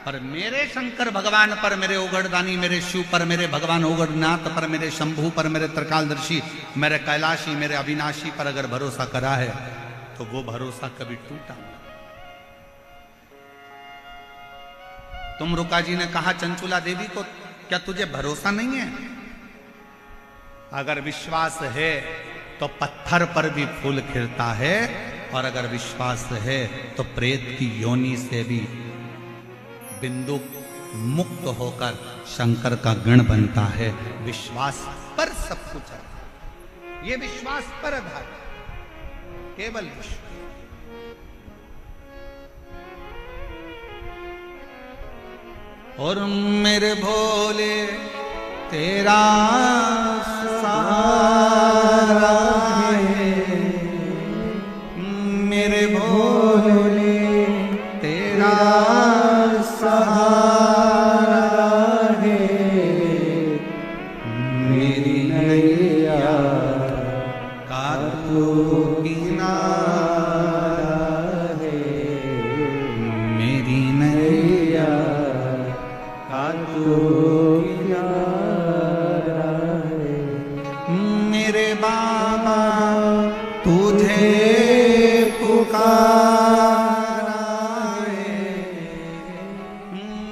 पर मेरे शंकर भगवान पर, मेरे ओगड़दानी, मेरे शिव पर, मेरे भगवान ओगड़नाथ पर, मेरे शंभू पर, मेरे त्रिकालदर्शी, मेरे कैलाशी, मेरे अविनाशी पर अगर भरोसा करा है तो वो भरोसा कभी टूटा नहीं। तुम रुका जी ने कहा चंचुला देवी को, क्या तुझे भरोसा नहीं है? अगर विश्वास है तो पत्थर पर भी फूल खिलता है, और अगर विश्वास है तो प्रेत की योनि से भी बिंदु मुक्त होकर शंकर का गण बनता है। विश्वास पर सब कुछ है, ये विश्वास पर आधार, केवल विश्वास। और मेरे भोले तेरा सहारा है, मेरे भोले तेरा सहारा है, मेरी नैया का तू किनारा है, मेरी नैया का तू किनारा है। मेरे बाबा तुझे पुकारा है,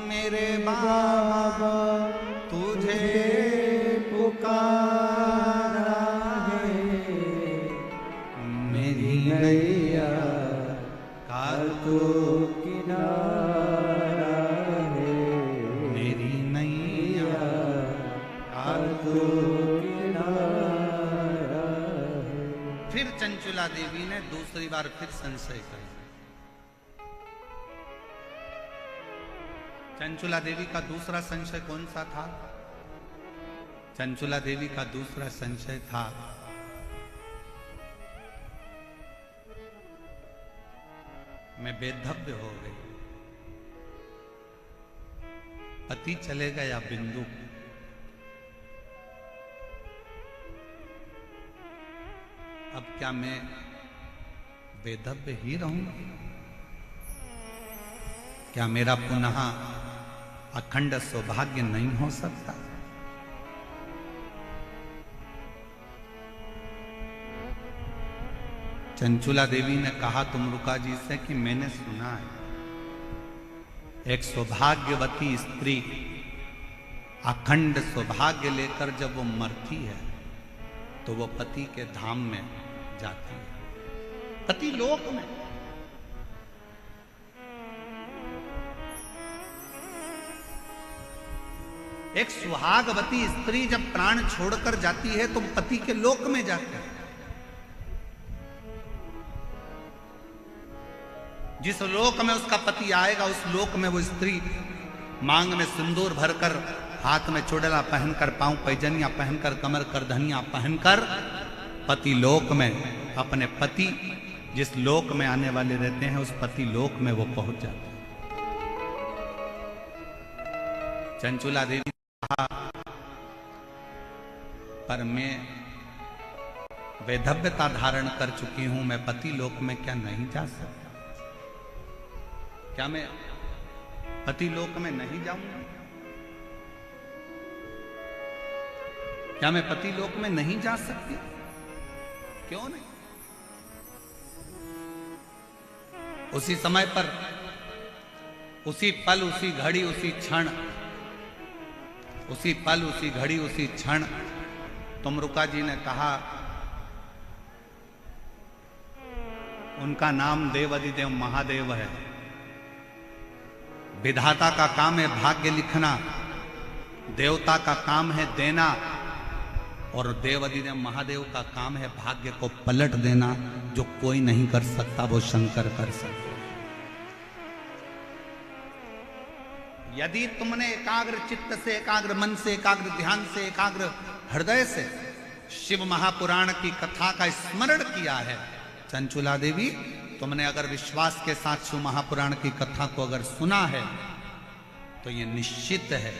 मेरे बाबा तुझे पुकारा है, मेरी नैया का तू किनारा है, मेरी नैया का तू किनारा है। फिर चंचुला देवी ने दूसरी बार फिर संशय किया। चंचुला देवी का दूसरा संशय कौन सा था? चंचुला देवी का दूसरा संशय था, मैं बेधव्य हो गई, पति चले गया बिंदु, अब क्या मैं बेधव्य ही रहूंगा? क्या मेरा पुनः अखंड सौभाग्य नहीं हो सकता? चंचुला देवी ने कहा तुमरुका जी से कि मैंने सुना है एक सौभाग्यवती स्त्री अखंड सौभाग्य लेकर जब वो मरती है तो वो पति के धाम में जाती है, पति लोक में। एक सुहागवती स्त्री जब प्राण छोड़कर जाती है तो पति के लोक में जाती है। जिस लोक में उसका पति आएगा उस लोक में वो स्त्री मांग में सिंदूर भरकर, हाथ में चुड़ला पहनकर, पांव पैजनिया पहनकर, कमर करधनिया पहनकर पति लोक में अपने पति जिस लोक में आने वाले रहते हैं उस पति लोक में वो पहुंच जाते हैं। चंचुला देवी ने कहा पर मैं वैधव्यता धारण कर चुकी हूं, मैं पति लोक में क्या नहीं जा सकता? क्या मैं पति लोक में नहीं जाऊंगा? क्या मैं पति लोक में नहीं जा सकती? क्यों नहीं? उसी समय पर, उसी पल, उसी घड़ी, उसी क्षण, उसी पल, उसी घड़ी, उसी क्षण तुमरुका जी ने कहा, उनका नाम देवाधिदेव महादेव है। विधाता का काम है भाग्य लिखना, देवता का काम है देना, और देवाधिदेव महादेव का काम है भाग्य को पलट देना। जो कोई नहीं कर सकता वो शंकर कर सकते। यदि तुमने एकाग्र चित्त से, एकाग्र मन से, एकाग्र ध्यान से, एकाग्र हृदय से शिव महापुराण की कथा का स्मरण किया है, चंचुला देवी तुमने अगर विश्वास के साथ शिव महापुराण की कथा को अगर सुना है तो ये निश्चित है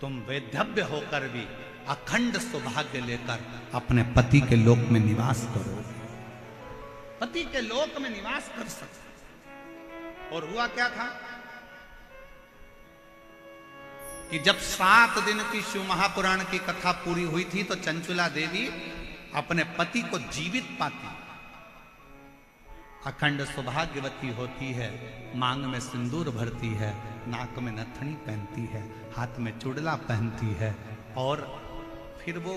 तुम वैधव्य होकर भी अखंड सौभाग्य लेकर अपने पति के लोक में निवास करोगे, पति के लोक में निवास कर सकते। और हुआ क्या था कि जब 7 दिन की शिव महापुराण की कथा पूरी हुई थी तो चंचुला देवी अपने पति को जीवित पाती, अखंड सौभाग्यवती होती है, मांग में सिंदूर भरती है, नाक में नथनी पहनती है, हाथ में चुड़ला पहनती है, और फिर वो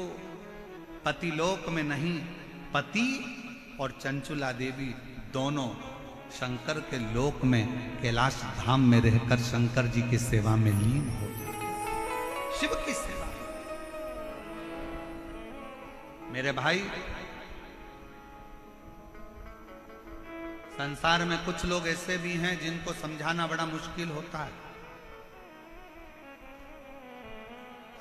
पतिलोक में नहीं, पति और चंचुला देवी दोनों शंकर के लोक में कैलाश धाम में रहकर शंकर जी की सेवा में लीन हो जाते। शिव की सेवा। मेरे भाई, संसार में कुछ लोग ऐसे भी हैं जिनको समझाना बड़ा मुश्किल होता है।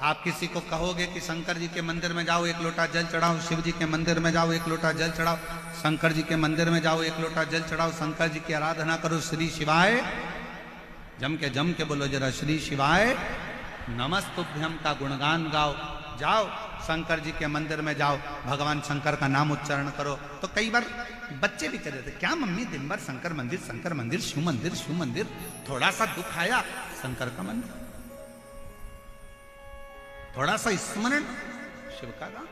आप किसी को कहोगे कि शंकर जी के मंदिर में जाओ, एक लोटा जल चढ़ाओ, शिव जी के मंदिर में जाओ, एक लोटा जल चढ़ाओ, शंकर जी के मंदिर में जाओ, एक लोटा जल चढ़ाओ, शंकर जी की आराधना करो, श्री शिवाय जम के बोलो जरा, श्री शिवाय नमस्तुभ्यम का गुणगान गाओ, जाओ शंकर जी के मंदिर में जाओ, भगवान शंकर का नाम उच्चारण करो। तो कई बार बच्चे भी कह रहे थे, क्या मम्मी दिन भर शंकर मंदिर, शिव मंदिर, शिव मंदिर, थोड़ा सा दुख आया शंकर का मंदिर, थोड़ा सा स्मरण शिव का गान।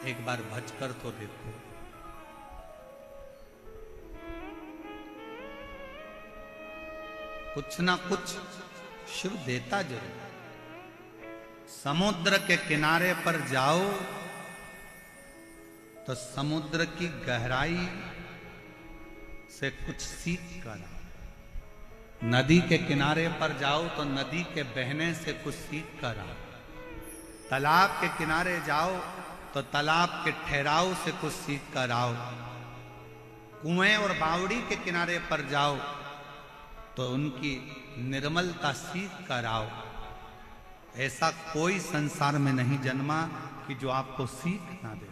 एक बार भजकर तो देखो। कुछ ना कुछ शिव देता जरूर। समुद्र के किनारे पर जाओ तो समुद्र की गहराई से कुछ सीख कर आओ। नदी के किनारे पर जाओ तो नदी के बहने से कुछ सीख कर आओ। तालाब के किनारे जाओ तो तालाब के ठहराव से कुछ सीख कर आओ। कुएं और बावड़ी के किनारे पर जाओ तो उनकी निर्मलता सीख कर आओ। ऐसा कोई संसार में नहीं जन्मा कि जो आपको सीख ना दे।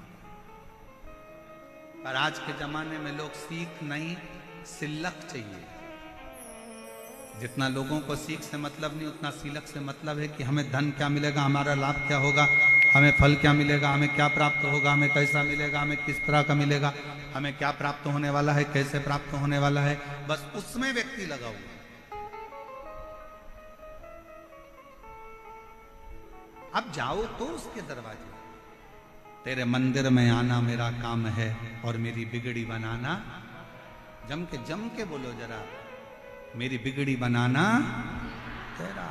पर आज के जमाने में लोग सीख नहीं, सिलक चाहिए। जितना लोगों को सीख से मतलब नहीं, उतना सिलक से मतलब है कि हमें धन क्या मिलेगा, हमारा लाभ क्या होगा, हमें फल क्या मिलेगा, हमें क्या प्राप्त होगा, हमें कैसा मिलेगा, हमें किस तरह का मिलेगा, हमें क्या प्राप्त होने वाला है, कैसे प्राप्त होने वाला है, बस उसमें व्यक्ति लगा हुआ। अब जाओ तो उसके दरवाजे, तेरे मंदिर में आना मेरा काम है और मेरी बिगड़ी बनाना। जम के बोलो जरा, मेरी बिगड़ी बनाना तेरा।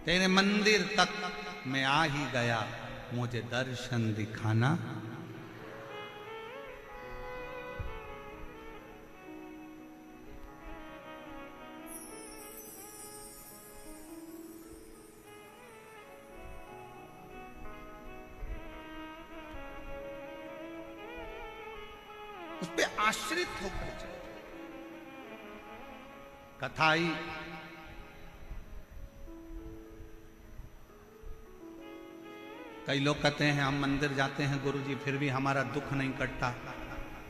तेरे मंदिर तक मैं आ ही गया, मुझे दर्शन दिखाना। उस पे आश्रित होकर चलो। कथाई कई लोग कहते हैं हम मंदिर जाते हैं गुरुजी फिर भी हमारा दुख नहीं कटता,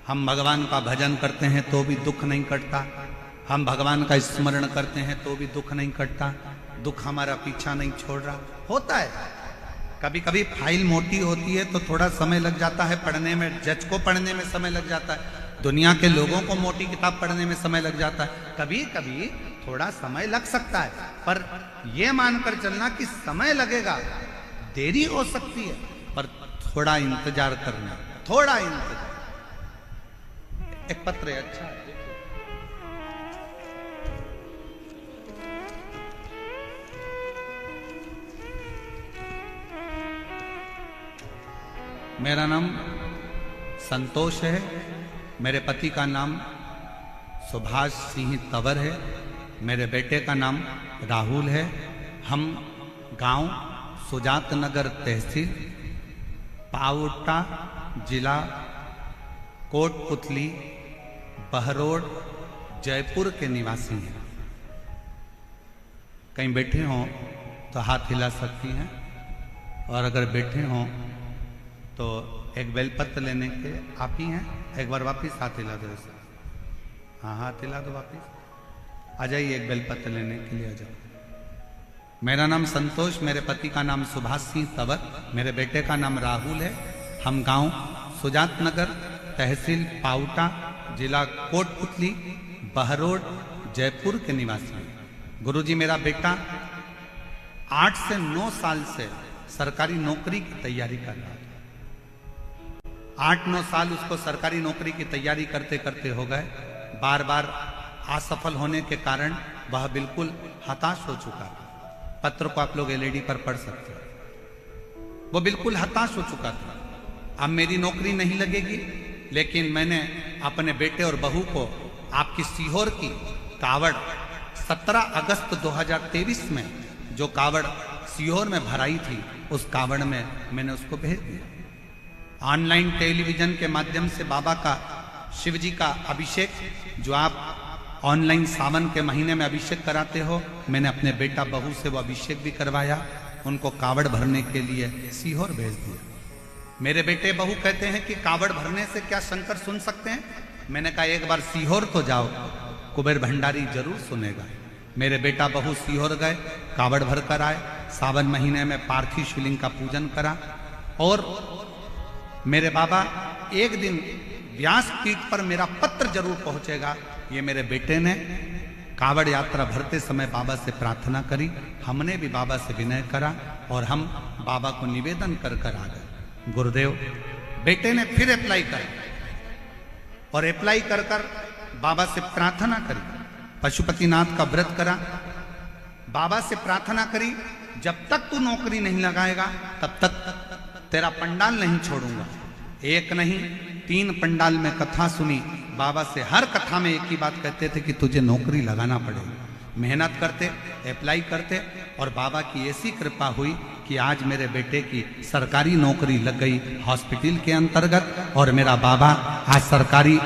हम भगवान का भजन करते हैं तो भी दुख नहीं कटता, हम भगवान का स्मरण करते हैं तो भी दुख नहीं कटता, दुख हमारा पीछा नहीं छोड़ रहा। होता है, कभी कभी फाइल मोटी होती है तो थोड़ा समय लग जाता है पढ़ने में, जज को पढ़ने में समय लग जाता है, दुनिया के लोगों को मोटी किताब पढ़ने में समय लग जाता है, कभी कभी थोड़ा समय लग सकता है। पर यह मानकर चलना कि समय लगेगा, देरी हो सकती है, पर थोड़ा इंतजार करना, थोड़ा इंतजार। एक पत्र है, अच्छा है, मेरा नाम संतोष है, मेरे पति का नाम सुभाष सिंह तंवर है, मेरे बेटे का नाम राहुल है। हम गांव सुजात नगर तहसील पावटा जिला कोटपुतली बहरोड जयपुर के निवासी हैं। कहीं बैठे हों तो हाथ हिला सकती हैं, और अगर बैठे हों तो एक बेलपत्र लेने के आप ही हैं, एक बार वापिस हाथ हिला दो। हाँ हाथ हिला दो, वापिस आ जाइए, एक बेलपत्र लेने के लिए आ जाओ। मेरा नाम संतोष, मेरे पति का नाम सुभाष सिंह तंवर, मेरे बेटे का नाम राहुल है। हम गांव सुजात नगर तहसील पावटा जिला कोटपुतली बहरोड जयपुर के निवासी हैं। गुरुजी मेरा बेटा 8 से 9 साल से सरकारी नौकरी की तैयारी कर रहा था। 8-9 साल उसको सरकारी नौकरी की तैयारी करते करते हो गए। बार बार असफल होने के कारण वह बिल्कुल हताश हो चुका था। पत्र को आप लोग एलईडी पर पढ़ सकते हैं। वो बिल्कुल हताश हो चुका था। अब मेरी नौकरी नहीं लगेगी, लेकिन मैंने अपने बेटे और बहू को आपकी सीहोर की कावड़ 17 अगस्त 2023 में जो कावड़ सीहोर में भराई थी, उस कावड़ में मैंने उसको भेज दिया। ऑनलाइन टेलीविजन के माध्यम से बाबा का, शिव जी का अभिषेक, जो आप ऑनलाइन सावन के महीने में अभिषेक कराते हो, मैंने अपने बेटा बहू से वो अभिषेक भी करवाया। उनको कावड़ भरने के लिए सीहोर भेज दिया। मेरे बेटे बहू कहते हैं कि कावड़ भरने से क्या शंकर सुन सकते हैं? मैंने कहा एक बार सीहोर तो जाओ, कुबेर भंडारी जरूर सुनेगा। मेरे बेटा बहू सीहोर गए, कावड़ भर कर आए। सावन महीने में पार्थिव शिवलिंग का पूजन करा। और मेरे बाबा, एक दिन व्यासपीठ पर मेरा पत्र जरूर पहुंचेगा, ये मेरे बेटे ने कावड़ यात्रा भरते समय बाबा से प्रार्थना करी। हमने भी बाबा से विनय करा और हम बाबा को निवेदन कर कर आ गए। गुरुदेव, बेटे ने फिर अप्लाई कर और अप्लाई कर कर बाबा से प्रार्थना करी। पशुपतिनाथ का व्रत करा, बाबा से प्रार्थना करी, जब तक तू नौकरी नहीं लगाएगा तब तक तेरा पंडाल नहीं छोड़ूंगा। एक नहीं 3 पंडाल में कथा सुनी। बाबा से हर कथा में एक ही बात कहते थे कि तुझे नौकरी लगाना पड़ेगा। मेहनत करते, अप्लाई करते, और बाबा की ऐसी कृपा हुई कि आज मेरे बेटे की सरकारी नौकरी लग गई हॉस्पिटल के अंतर्गत। और मेरा बाबा आज सरकारी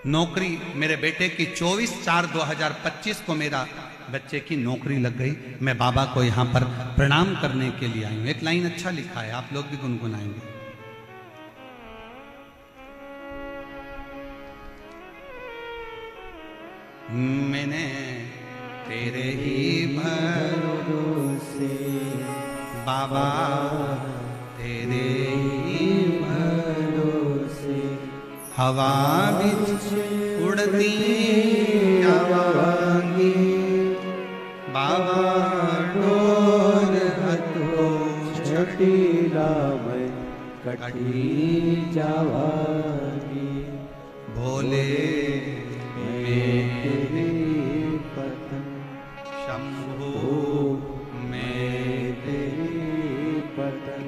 नौकरी, मेरे बेटे की 24/4/2025 को मेरा बच्चे की नौकरी लग गई। मैं बाबा को यहाँ पर प्रणाम करने के लिए आई हूँ। एक लाइन अच्छा लिखा है, आप लोग भी गुनगुनाएंगे। मैंने तेरे ही भरोसे बाबा, तेरे ही भरोसे हवा बिच उड़ती जावांगी। बाबा डोर हथो छटीला में कटी जावागी। भोले मेरे पतन शंभु मेरे पतन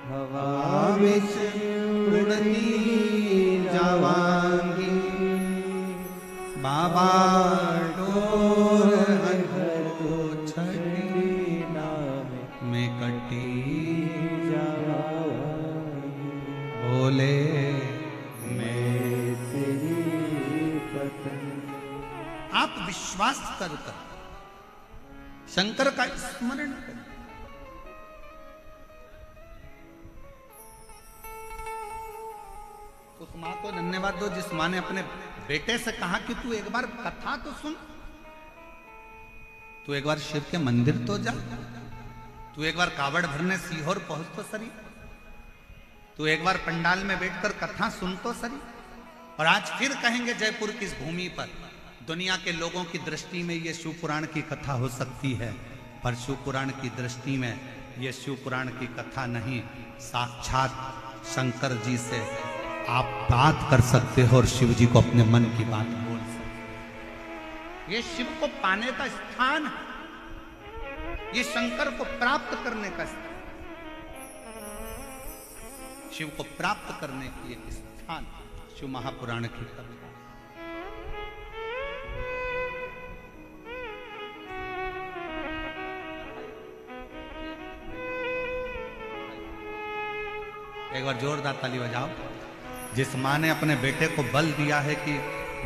हवा बिच उड़ती जावांगी। बाबा डोर हथो छटीला में कटी जावागी। भोले आप विश्वास कर शंकर का स्मरण करें। उस मां को धन्यवाद दो जिस मां ने अपने बेटे से कहा कि तू एक बार कथा तो सुन, तू एक बार शिव के मंदिर तो जा, तू एक बार कावड़ भरने सीहोर पहुंच तो सरी, तू एक बार पंडाल में बैठकर कथा सुन तो सरी। और आज फिर कहेंगे जयपुर की इस भूमि पर दुनिया के लोगों की दृष्टि में ये शिव पुराण की कथा हो सकती है, पर शिव पुराण की दृष्टि में ये शिव पुराण की कथा नहीं, साक्षात शंकर जी से आप बात कर सकते हो और शिव जी को अपने मन की बात बोल सकते हो। ये शिव को पाने का स्थान है, ये शंकर को प्राप्त करने का स्थान, शिव को प्राप्त करने की एक स्थान, शिव महापुराण की कथा। एक बार जोरदार ताली बजाओ। जिस मां ने अपने बेटे को बल दिया है कि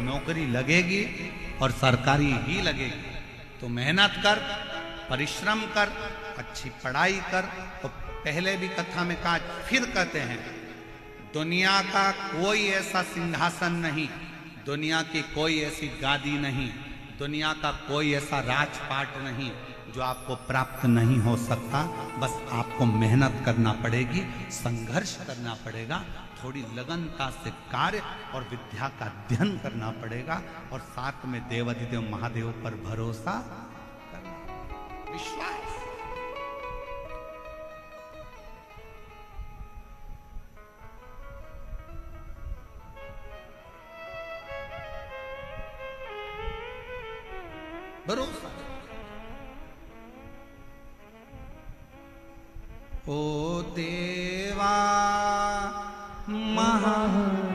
नौकरी लगेगी और सरकारी ही लगेगी, तो मेहनत कर, परिश्रम कर, अच्छी पढ़ाई कर। और पहले भी कथा में कहा, फिर कहते हैं, दुनिया का कोई ऐसा सिंहासन नहीं, दुनिया की कोई ऐसी गादी नहीं, दुनिया का कोई ऐसा राजपाट नहीं जो आपको प्राप्त नहीं हो सकता। बस आपको मेहनत करना पड़ेगी, संघर्ष करना पड़ेगा, थोड़ी लगनता से कार्य और विद्या का अध्ययन करना पड़ेगा, और साथ में देवाधिदेव महादेव पर भरोसा करना, विश्वास। भरोसा। ओ देवा महादेवा,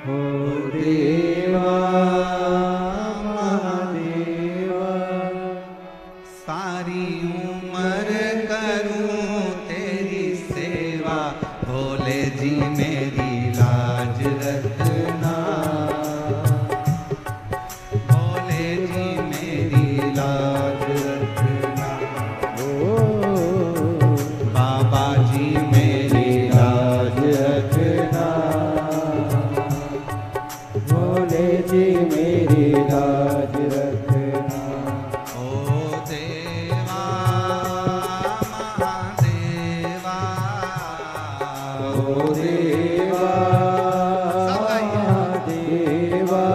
ओ देवा महादेवा, सारी उम्र करूं तेरी सेवा, भोले जी मेरी लाज रखना, भोले जी मेरी लाज रखना, ओ बाबा जी मेरी लाज रखना, भोले जी मेरी लाज रखना। ओ देवा महादेवा, ओ देवा महादेवा,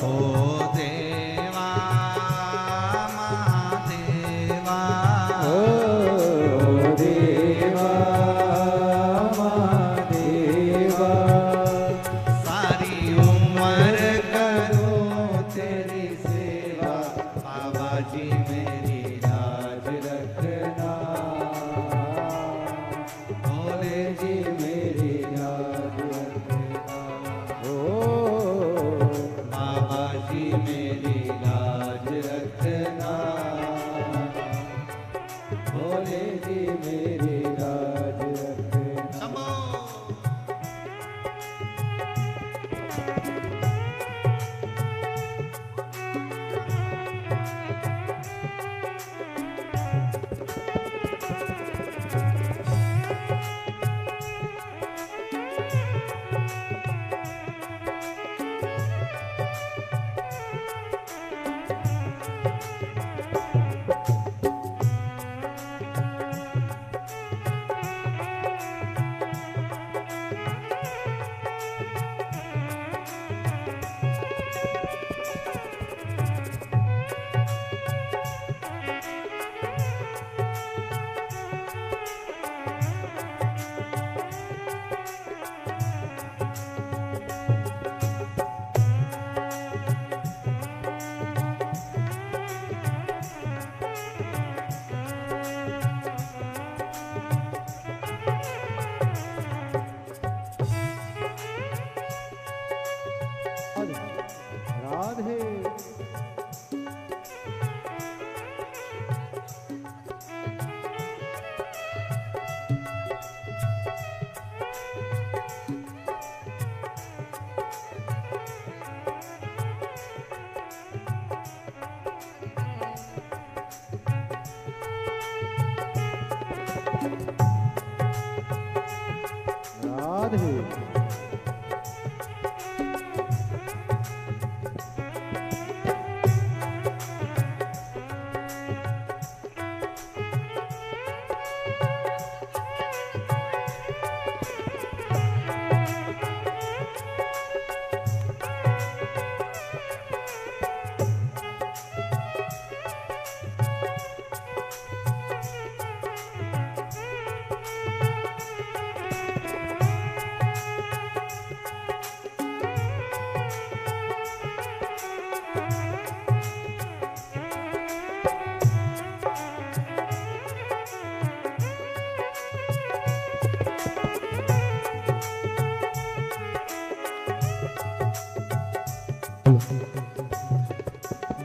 ओ देवा महादेवा, ओ देवा महादेवा, सारी उम्र करूं तेरी सेवा, बाबा जी मेरी लाज रखना, भोले जी मेरी लाज रखना, ओ बाबा जी मेरी लाज रखना, भोले जी मेरी लाज रखना। शंभो। राधे राधे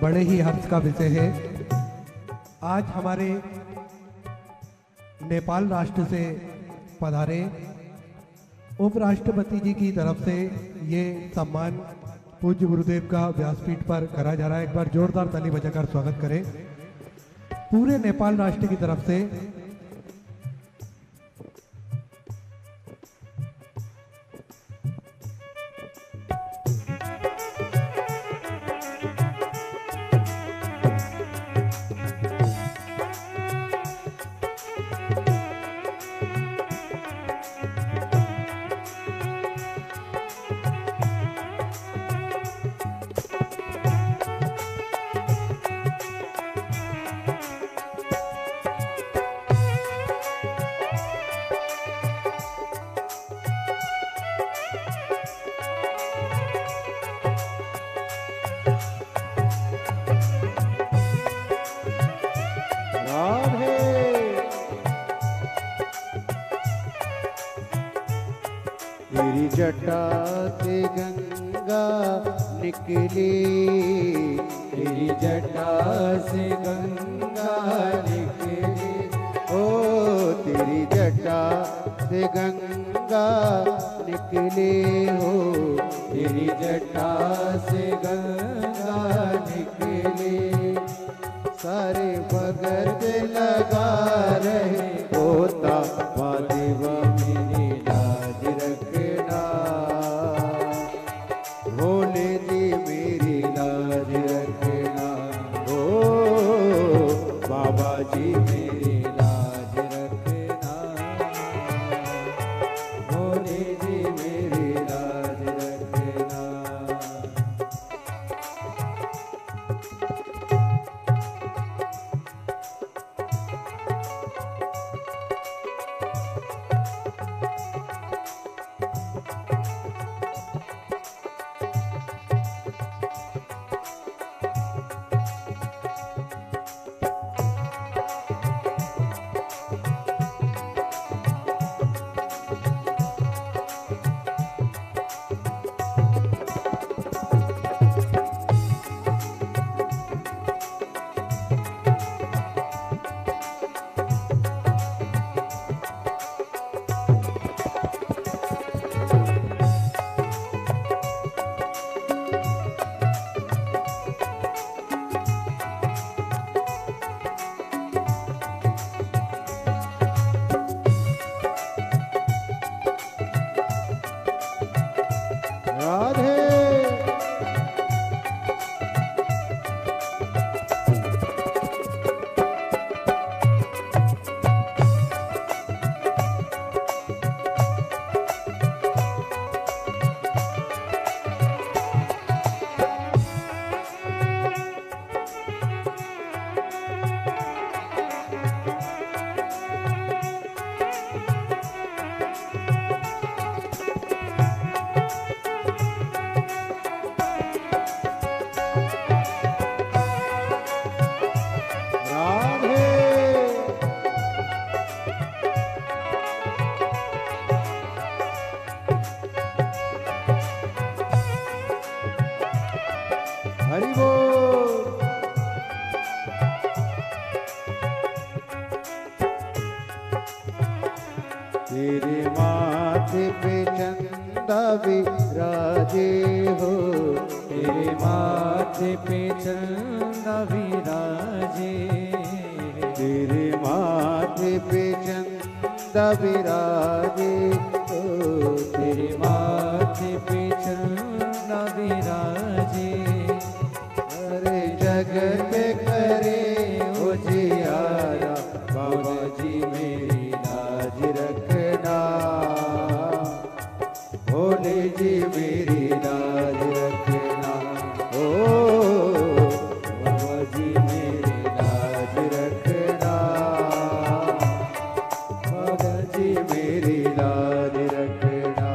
बड़े ही हर्ष का विषय है। आज हमारे नेपाल राष्ट्र से पधारे उपराष्ट्रपति जी की तरफ से ये सम्मान पूज्य गुरुदेव का व्यासपीठ पर करा जा रहा है। एक बार जोरदार ताली बजाकर स्वागत करें पूरे नेपाल राष्ट्र की तरफ से। जटा से गंगा निकली, तेरी जटा से गंगा निकली, ओ तेरी जटा से गंगा निकली हो, तेरी जटा से गंगा निकली। सारे भगत लगा रहे होता महादेव मेरी लाज रखना, भोले जी मेरी लाज रखना, ओ बाबा जी मेरी लाज रखना, भोले जी मेरी लाज रखना। राधे हरि बोल। तेरे माथे पे चंदा विराजे हो, तेरे माथे पे चंदा विराजे, तेरे माथे पे चंदा विराजे, ओ तेरे माथे पे चंदा विराजे। अरे जगत करे उजियारा, बाबा जी मेरी लाज रखना, भोले जी मेरी लाज रखना, ओ बाबा जी मेरी लाज रखना, बाबा जी मेरी लाज रखना।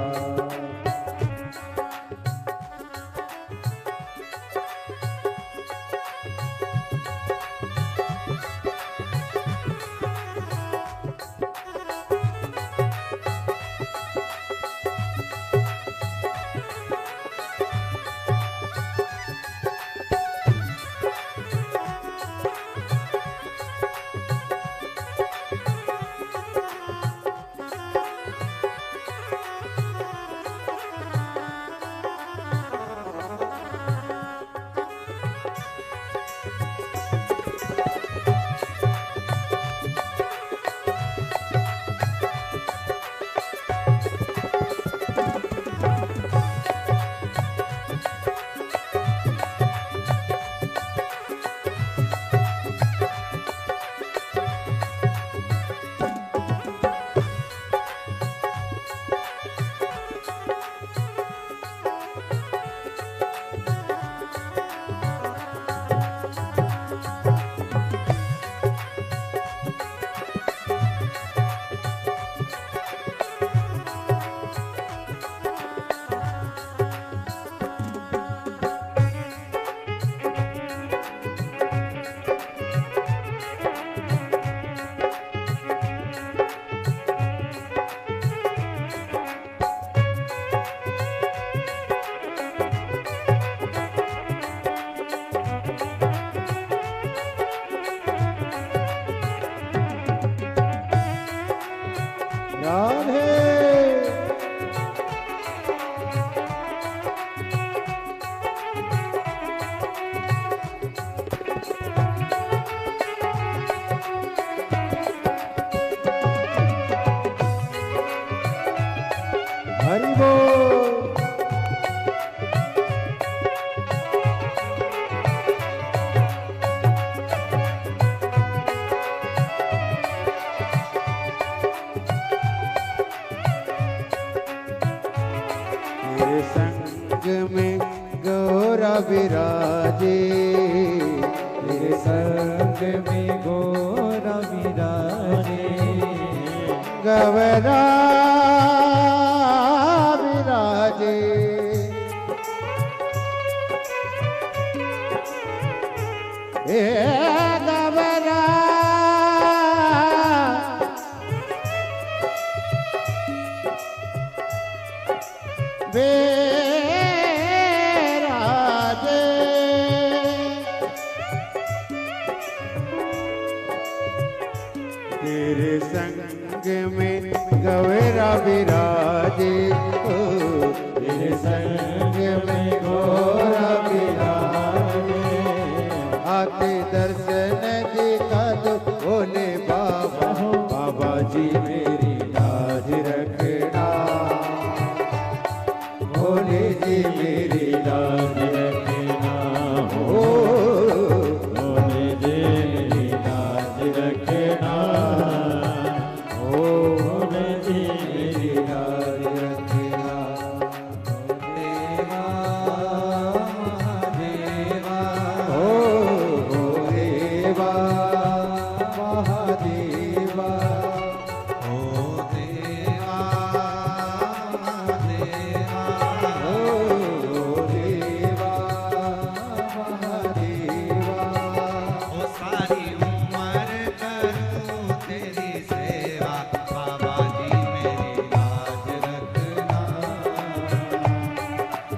विराजे, तेरे संग में गोरा विराजे, गवरा विराजे, गवरा विराजे, तेरे संग में गवरा विराजे, तेरे संग में गोरा विराजे, आते दर्शन दिखा दो बोले बाबा, बाबा जी मेरी लाज रखना, भोले जी मेरी लाज रखना, हो भोले जी मेरी लाज रखना, हो भोले जी मेरी लाज रखना, देवा महादेवा, हो देवा महादेवा, ओ देवा देवा, हो देवा महादेवा, ओ सारी उम्र करूं तेरी सेवा, बाबा जी मेरी लाज रखना,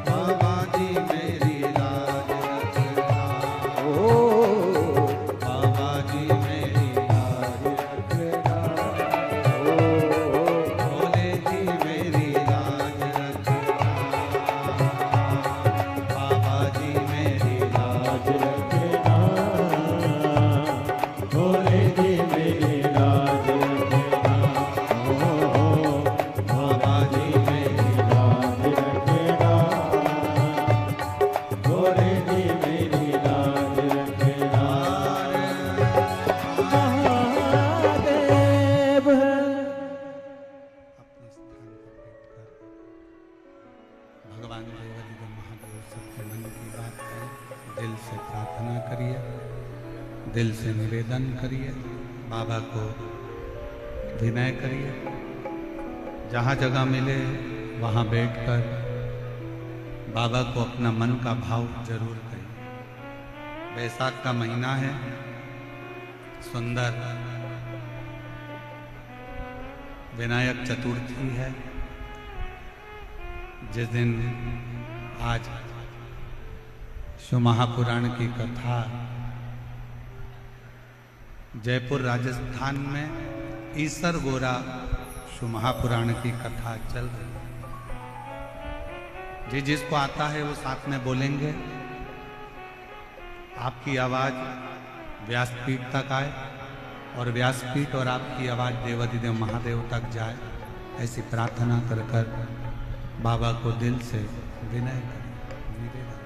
बाबा जी मेरी लाज रखना, हो बाबा जी मेरी लाज रखना, हो भोले जी मेरी लाज रखना, बाबा जी मेरी लाज रखना, भोले जी मेरी लाज रखना, हो बाबा जी मेरी लाज रखना, भोले जी मेरी लाज रखना, महादेव। अपने स्थान पर बैठकर भगवान देवादिदेव महादेव सबके मन की बात करें, दिल से प्रार्थना करिए, दिल से निवेदन करिए, बाबा को विनय करिए, जहाँ जगह मिले वहाँ बैठकर बाबा को अपना मन का भाव जरूर करिए। बैसाख का महीना है, सुंदर विनायक चतुर्थी है, जिस दिन आज शिव महापुराण की कथा जयपुर राजस्थान में ईसर गोरा शिव महापुराण की कथा चल रही है। जी जिसको आता है वो साथ में बोलेंगे, आपकी आवाज व्यासपीठ तक आए और व्यासपीठ और आपकी आवाज देवादिदेव महादेव तक जाए, ऐसी प्रार्थना कर कर बाबा को दिल से विनय करें, निवेदन।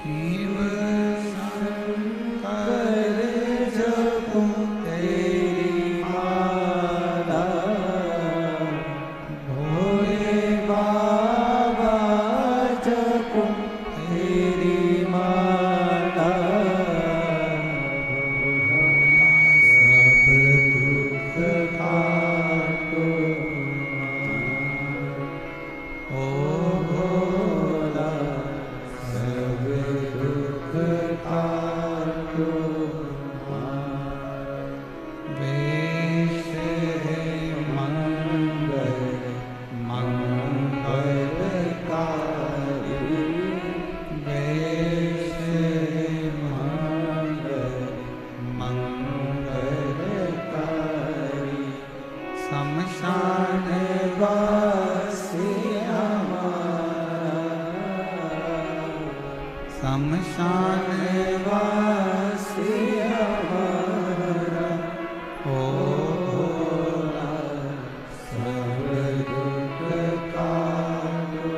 शिव शंकर जपो तेरी माला, भोले बाबा जपो तेरी माला, सब दुख काटो ओ भोला, सब दुख काटो। वेश है मंगल मंगलकारी, वेश है मंगल मंगलकारी, शमशान वासी शमशान वासी हमारा, ओ भोला सब दुख काटो,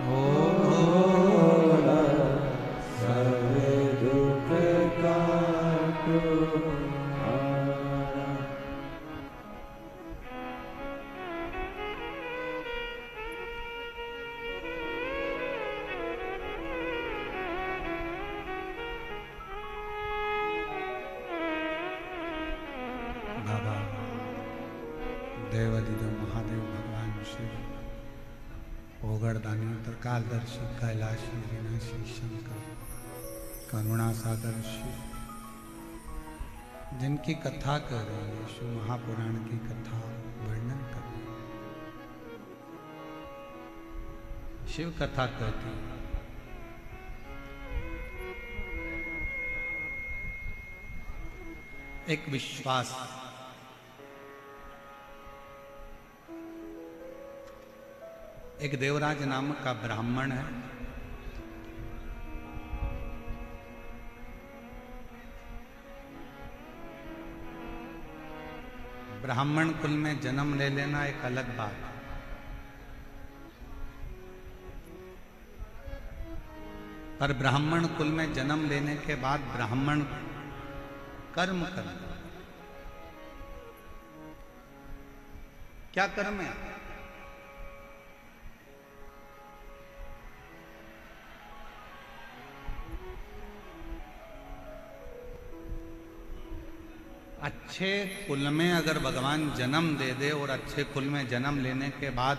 ओ भोला सब दुख काटो। बाबा देवादिदेव महादेव भगवान शिव, ओगड़दानी त्रिकालदर्शी कैलाशी विनाशी शंकर, करुणा सागर शिव, जिनकी कथा कर रहे हैं, शिव महापुराण की कथा वर्णन कर रहे हैं। शिव कथा कहती है एक विश्वास, एक देवराज नामक का ब्राह्मण है। ब्राह्मण कुल में जन्म ले लेना एक अलग बात है, पर ब्राह्मण कुल में जन्म लेने के बाद ब्राह्मण कर्म करना। क्या कर्म है? अच्छे कुल में अगर भगवान जन्म दे दे और अच्छे कुल में जन्म लेने के बाद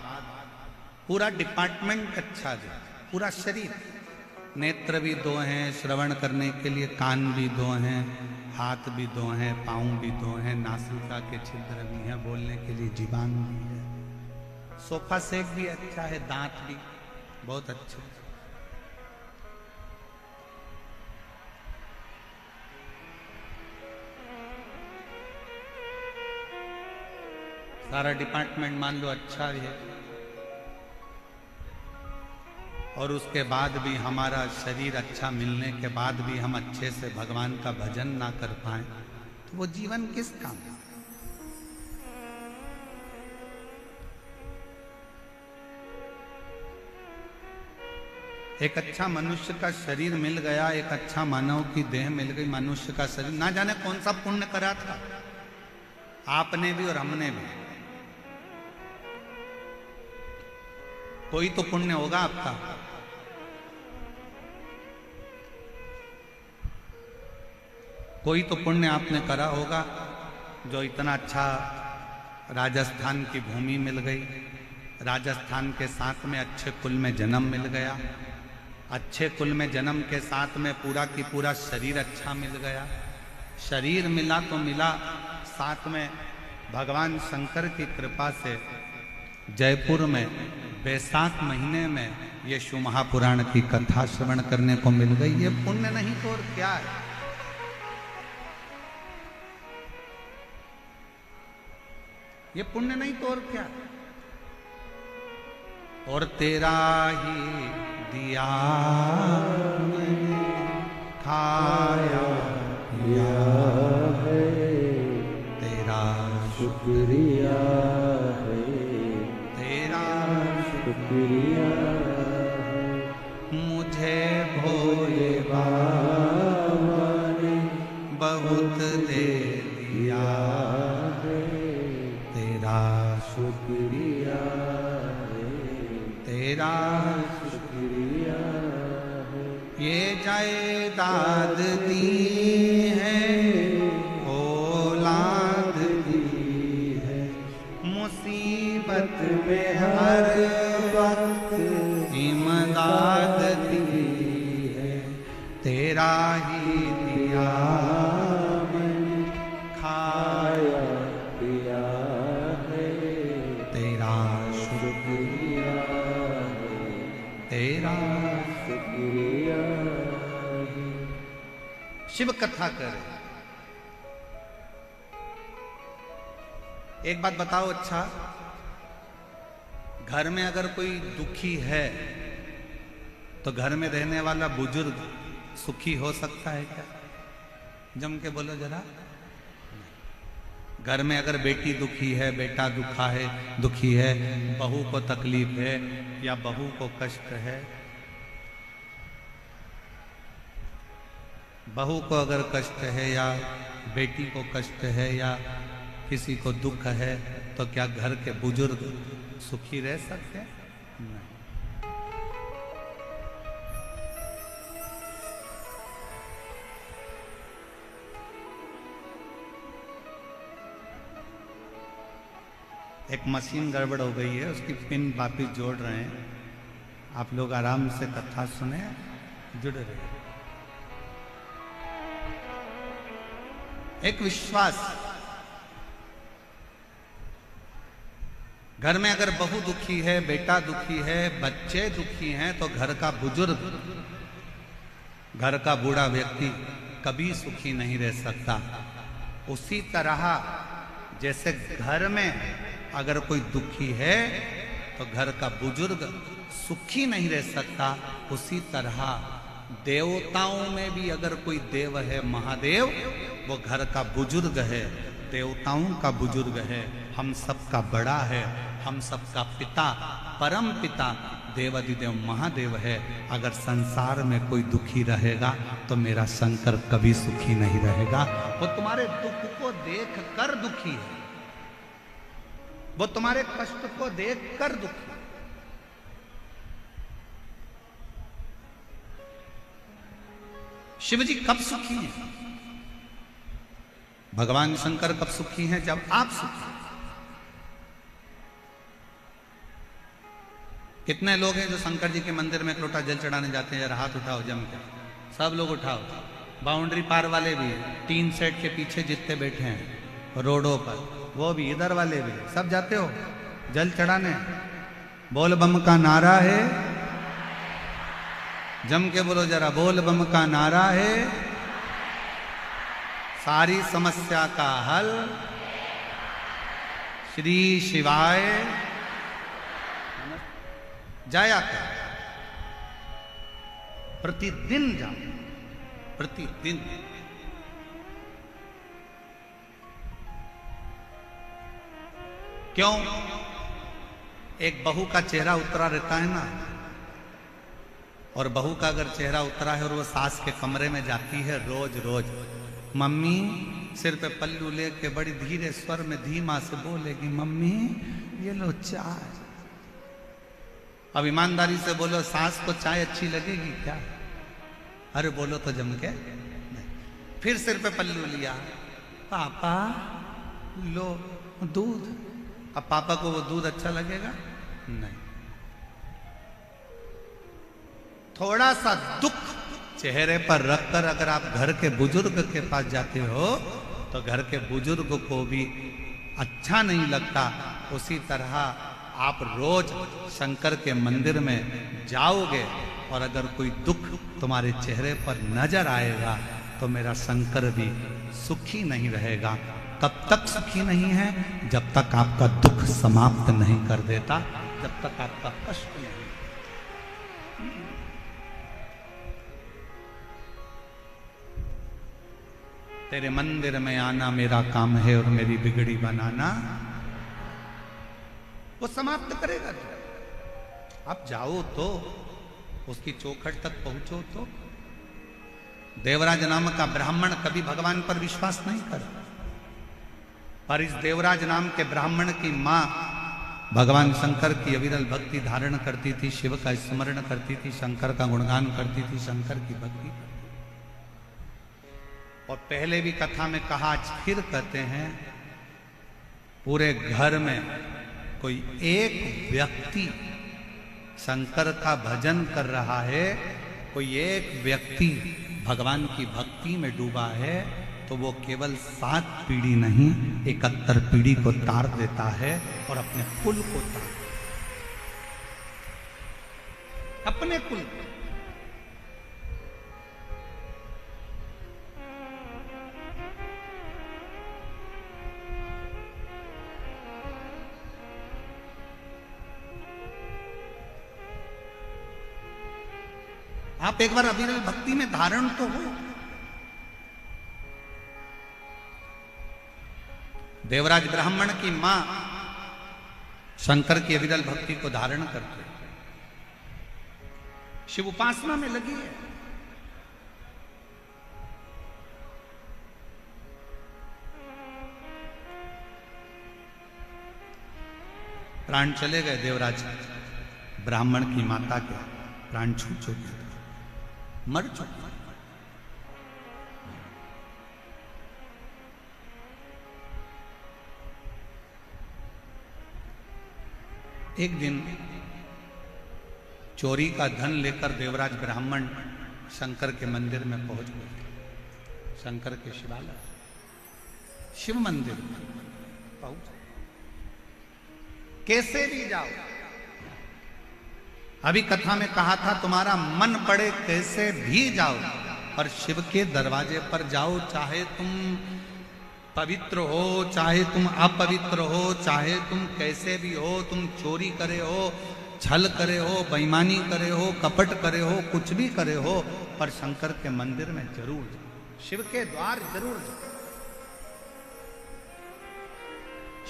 पूरा डिपार्टमेंट अच्छा दे, पूरा शरीर, नेत्र भी दो हैं श्रवण करने के लिए, कान भी दो हैं, हाथ भी दो हैं, पाँव भी दो हैं, नासिका के छिद्र भी हैं, बोलने के लिए जीवान भी है, सोफा सेट भी अच्छा है, दांत भी बहुत अच्छे, सारा डिपार्टमेंट मान लो अच्छा है, और उसके बाद भी हमारा शरीर अच्छा मिलने के बाद भी हम अच्छे से भगवान का भजन ना कर पाए तो वो जीवन किस काम? एक अच्छा मनुष्य का शरीर मिल गया, एक अच्छा मानव की देह मिल गई, मनुष्य का शरीर, ना जाने कौन सा पुण्य करा था आपने भी और हमने भी। कोई तो पुण्य होगा आपका, कोई तो पुण्य आपने करा होगा, जो इतना अच्छा राजस्थान की भूमि मिल गई, राजस्थान के साथ में अच्छे कुल में जन्म मिल गया, अच्छे कुल में जन्म के साथ में पूरा की पूरा शरीर अच्छा मिल गया, शरीर मिला तो मिला, साथ में भगवान शंकर की कृपा से जयपुर में बैसाख महीने में ये शिव महापुराण की कथा श्रवण करने को मिल गई। ये पुण्य नहीं तो और क्या है? ये पुण्य नहीं तो और क्या? और तेरा ही दिया मैंने खाया पिया है, तेरा शुक्रिया है, तेरा शुक्रिया है, जायदाद दी है, औलाद दी है, मुसीबत में हर वक्त इमदाद दी है, तेरा ही दिया मैंने खाया पिया है, तेरा शुक्रिया तेरा। शुक्रिया। शिव कथा करे। एक बात बताओ, अच्छा घर में अगर कोई दुखी है तो घर में रहने वाला बुजुर्ग सुखी हो सकता है क्या? जम के बोलो जरा। घर में अगर बेटी दुखी है, बेटा दुखी है, बहू को तकलीफ है या बहू को कष्ट है, बहू को अगर कष्ट है या बेटी को कष्ट है या किसी को दुख है, तो क्या घर के बुजुर्ग सुखी रह सकते हैं? नहीं। एक मशीन गड़बड़ हो गई है, उसकी पिन वापिस जोड़ रहे हैं। आप लोग आराम से कथा सुने, जुड़े रहे। एक विश्वास, घर में अगर बहू दुखी है, बेटा दुखी है, बच्चे दुखी हैं, तो घर का बुजुर्ग, घर का बूढ़ा व्यक्ति कभी सुखी नहीं रह सकता। उसी तरह जैसे घर में अगर कोई दुखी है तो घर का बुजुर्ग सुखी नहीं रह सकता, उसी तरह देवताओं में भी अगर कोई देव है, महादेव, वो घर का बुजुर्ग है, देवताओं का बुजुर्ग है, हम सबका बड़ा है, हम सबका पिता, परम पिता देवादिदेव महादेव है। अगर संसार में कोई दुखी रहेगा तो मेरा शंकर कभी सुखी नहीं रहेगा। वो तुम्हारे दुख को देख कर दुखी है, वो तुम्हारे कष्ट को देख कर दुखी है। शिव जी कब सुखी हैं? भगवान शंकर कब सुखी हैं? जब आप सुखी हैं। कितने लोग हैं जो शंकर जी के मंदिर में एक लोटा जल चढ़ाने जाते हैं? जरा हाथ उठाओ जम के, सब लोग उठाओ। बाउंड्री पार वाले भी हैं, टीन सेट के पीछे जितने बैठे हैं रोडों पर, वो भी, इधर वाले भी, सब जाते हो जल चढ़ाने। बोल बम का नारा है, जम के बोलो जरा, बोल बम का नारा है, सारी समस्या का हल श्री शिवाय। जाया कर, प्रतिदिन जाओ, प्रतिदिन। क्यों? एक बहू का चेहरा उतरा रहता है ना, और बहू का अगर चेहरा उतरा है और वो सास के कमरे में जाती है रोज रोज, मम्मी सिर पे पल्लू लेके बड़ी धीरे स्वर में धीमा से बोलेगी, मम्मी ये लो चाय। अब ईमानदारी से बोलो, सास को चाय अच्छी लगेगी क्या? अरे बोलो तो जम के। नहीं। फिर सिर पे पल्लू लिया, पापा लो दूध। अब पापा को वो दूध अच्छा लगेगा? नहीं। थोड़ा सा दुख चेहरे पर रखकर अगर आप घर के बुजुर्ग के पास जाते हो तो घर के बुजुर्ग को भी अच्छा नहीं लगता। उसी तरह आप रोज शंकर के मंदिर में जाओगे और अगर कोई दुख तुम्हारे चेहरे पर नजर आएगा तो मेरा शंकर भी सुखी नहीं रहेगा। कब तक सुखी नहीं है? जब तक आपका दुख समाप्त नहीं कर देता, जब तक आपका कष्ट नहीं। तेरे मंदिर में आना मेरा काम है और मेरी बिगड़ी बनाना वो समाप्त करेगा। तो आप जाओ तो उसकी चौखट तक पहुंचो तो। देवराज नाम का ब्राह्मण कभी भगवान पर विश्वास नहीं करा, पर इस देवराज नाम के ब्राह्मण की मां भगवान शंकर की अविरल भक्ति धारण करती थी, शिव का स्मरण करती थी, शंकर का गुणगान करती थी, शंकर की भक्ति करती थी। और पहले भी कथा में कहा, आज फिर कहते हैं, पूरे घर में कोई एक व्यक्ति शंकर का भजन कर रहा है, कोई एक व्यक्ति भगवान की भक्ति में डूबा है, तो वो केवल 7 पीढ़ी नहीं 71 पीढ़ी को तार देता है और अपने कुल को तार, अपने कुल को। आप एक बार अविरल भक्ति में धारण तो हो। देवराज ब्राह्मण की मां शंकर की अविरल भक्ति को धारण करके शिव उपासना में लगी है। प्राण चले गए देवराज ब्राह्मण की माता के, प्राण छूट चुके, मर चुके। एक दिन चोरी का धन लेकर देवराज ब्राह्मण शंकर के मंदिर में पहुंच गए। शंकर के शिवालय, शिव मंदिर पहुंच, कैसे भी जाओ। अभी कथा में कहा था, तुम्हारा मन पड़े कैसे भी जाओ, और शिव के दरवाजे पर जाओ, चाहे तुम पवित्र हो, चाहे तुम अपवित्र हो, चाहे तुम कैसे भी हो, तुम चोरी करे हो, छल करे हो, बेईमानी करे हो, कपट करे हो, कुछ भी करे हो, पर शंकर के मंदिर में जरूर जाओ, शिव के द्वार जरूर जाओ,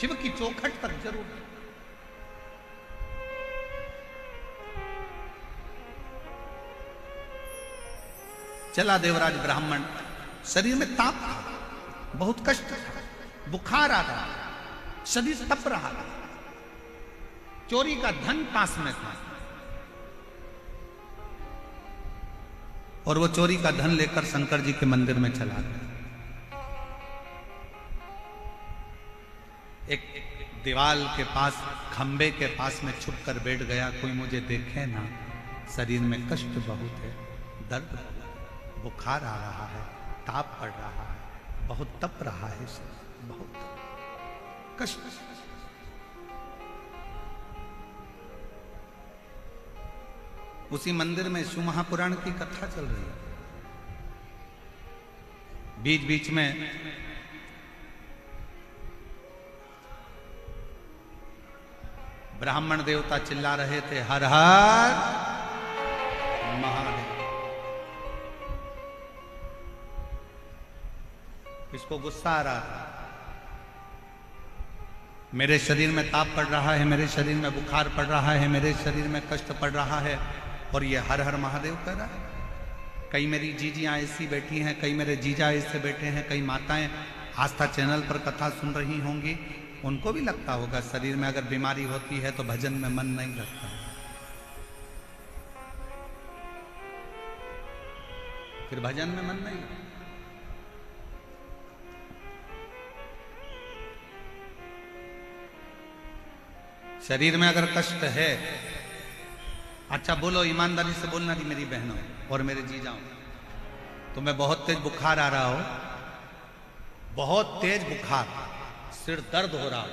शिव की चौखट पर जरूर जाओ। चला देवराज ब्राह्मण, शरीर में ताप था, बहुत कष्ट था, बुखार आ रहा, शरीर तप रहा था, चोरी का धन पास में था, और वो चोरी का धन लेकर शंकर जी के मंदिर में चला गया। एक दीवाल के पास, खंबे के पास में छुप कर बैठ गया, कोई मुझे देखे ना, शरीर में कष्ट बहुत है, दर्द, बुखार आ रहा है, ताप पड़ रहा है, बहुत तप रहा है, बहुत कष्ट। उसी मंदिर में शिव महापुराण की कथा चल रही है। बीच बीच में ब्राह्मण देवता चिल्ला रहे थे, हर हर महादेव। इसको गुस्सा आ रहा था, मेरे शरीर में ताप पड़ रहा है, मेरे शरीर में बुखार पड़ रहा है, मेरे शरीर में कष्ट पड़ रहा है, और ये हर हर महादेव कह रहा है। कई मेरी जीजियां ऐसी बैठी हैं, कई मेरे जीजा ऐसे बैठे हैं, कई माताएं आस्था चैनल पर कथा सुन रही होंगी, उनको भी लगता होगा शरीर में अगर बीमारी होती है तो भजन में मन नहीं लगता, फिर भजन में मन नहीं लगता। शरीर में अगर कष्ट है, अच्छा बोलो, ईमानदारी से बोलना नहीं मेरी बहनों और मेरे जीजाओं, तुम्हें बहुत तेज बुखार आ रहा हो, बहुत तेज बुखार, सिर दर्द हो रहा हो,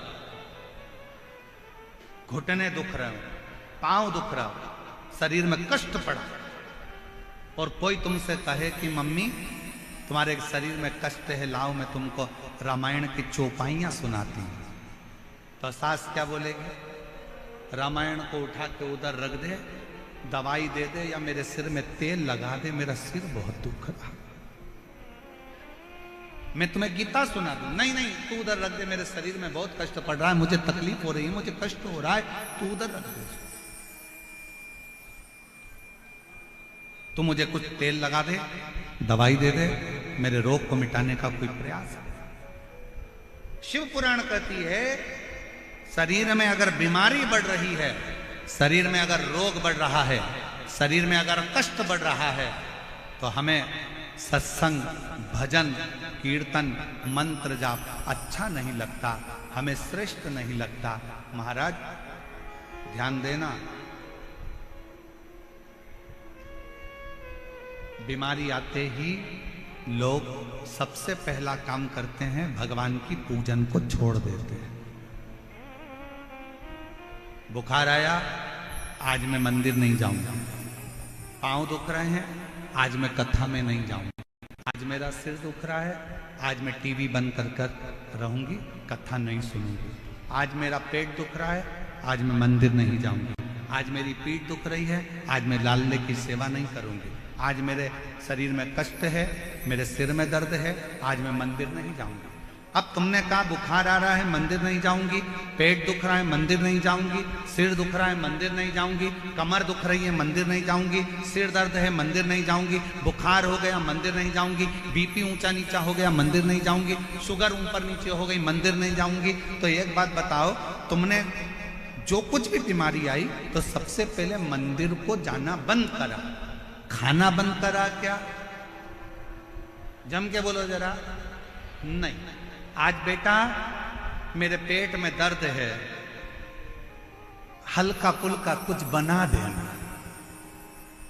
घुटने दुख रहे हो, पांव दुख रहा हो, शरीर में कष्ट पड़ा, और कोई तुमसे कहे कि मम्मी तुम्हारे शरीर में कष्ट है, लाओ मैं तुमको रामायण की चौपाइयां सुनाती हूं, तो सास क्या बोलेगी? रामायण को उठा के उधर रख दे, दवाई दे दे, या मेरे सिर में तेल लगा दे, मेरा सिर बहुत दुख रहा, मैं तुम्हें गीता सुना दूं। नहीं नहीं, तू उधर रख दे, मेरे शरीर में बहुत कष्ट पड़ रहा है, मुझे तकलीफ हो रही है, मुझे कष्ट हो रहा है, तू उधर रख दे, तू मुझे कुछ तेल लगा दे, दवाई दे दे, मेरे रोग को मिटाने का कोई प्रयास है। शिव पुराण कहती है, शरीर में अगर बीमारी बढ़ रही है, शरीर में अगर रोग बढ़ रहा है, शरीर में अगर कष्ट बढ़ रहा है, तो हमें सत्संग, भजन, कीर्तन, मंत्र जाप अच्छा नहीं लगता, हमें श्रेष्ठ नहीं लगता। महाराज ध्यान देना, बीमारी आते ही लोग सबसे पहला काम करते हैं, भगवान की पूजन को छोड़ देते हैं। बुखार आया, आज मैं मंदिर नहीं जाऊंगा। पांव दुख रहे हैं, आज मैं कथा में नहीं जाऊंगा। आज मेरा सिर दुख रहा है, आज मैं टीवी बंद कर कर रहूंगी, कथा नहीं सुनूंगी। आज मेरा पेट दुख रहा है, आज मैं मंदिर नहीं जाऊंगी। आज मेरी पीठ दुख रही है, आज मैं लाले की सेवा नहीं करूंगी। आज मेरे शरीर में कष्ट है, मेरे सिर में दर्द है, आज मैं मंदिर नहीं जाऊंगी। अब तुमने कहा बुखार आ रहा है, मंदिर नहीं जाऊंगी, पेट दुख रहा है, मंदिर नहीं जाऊंगी, सिर दुख रहा है, मंदिर नहीं जाऊंगी, कमर दुख रही है, मंदिर नहीं जाऊंगी, सिर दर्द है, मंदिर नहीं जाऊंगी, बुखार हो गया, मंदिर नहीं जाऊंगी, बीपी ऊंचा नीचा हो गया, मंदिर नहीं जाऊंगी, शुगर ऊपर नीचे हो गई, मंदिर नहीं जाऊंगी। तो एक बात बताओ, तुमने जो कुछ भी बीमारी आई तो सबसे पहले मंदिर को जाना बंद करा, खाना बंद करा क्या? जम के बोलो जरा। नहीं, आज बेटा मेरे पेट में दर्द है, हल्का फुल्का कुछ बना देना।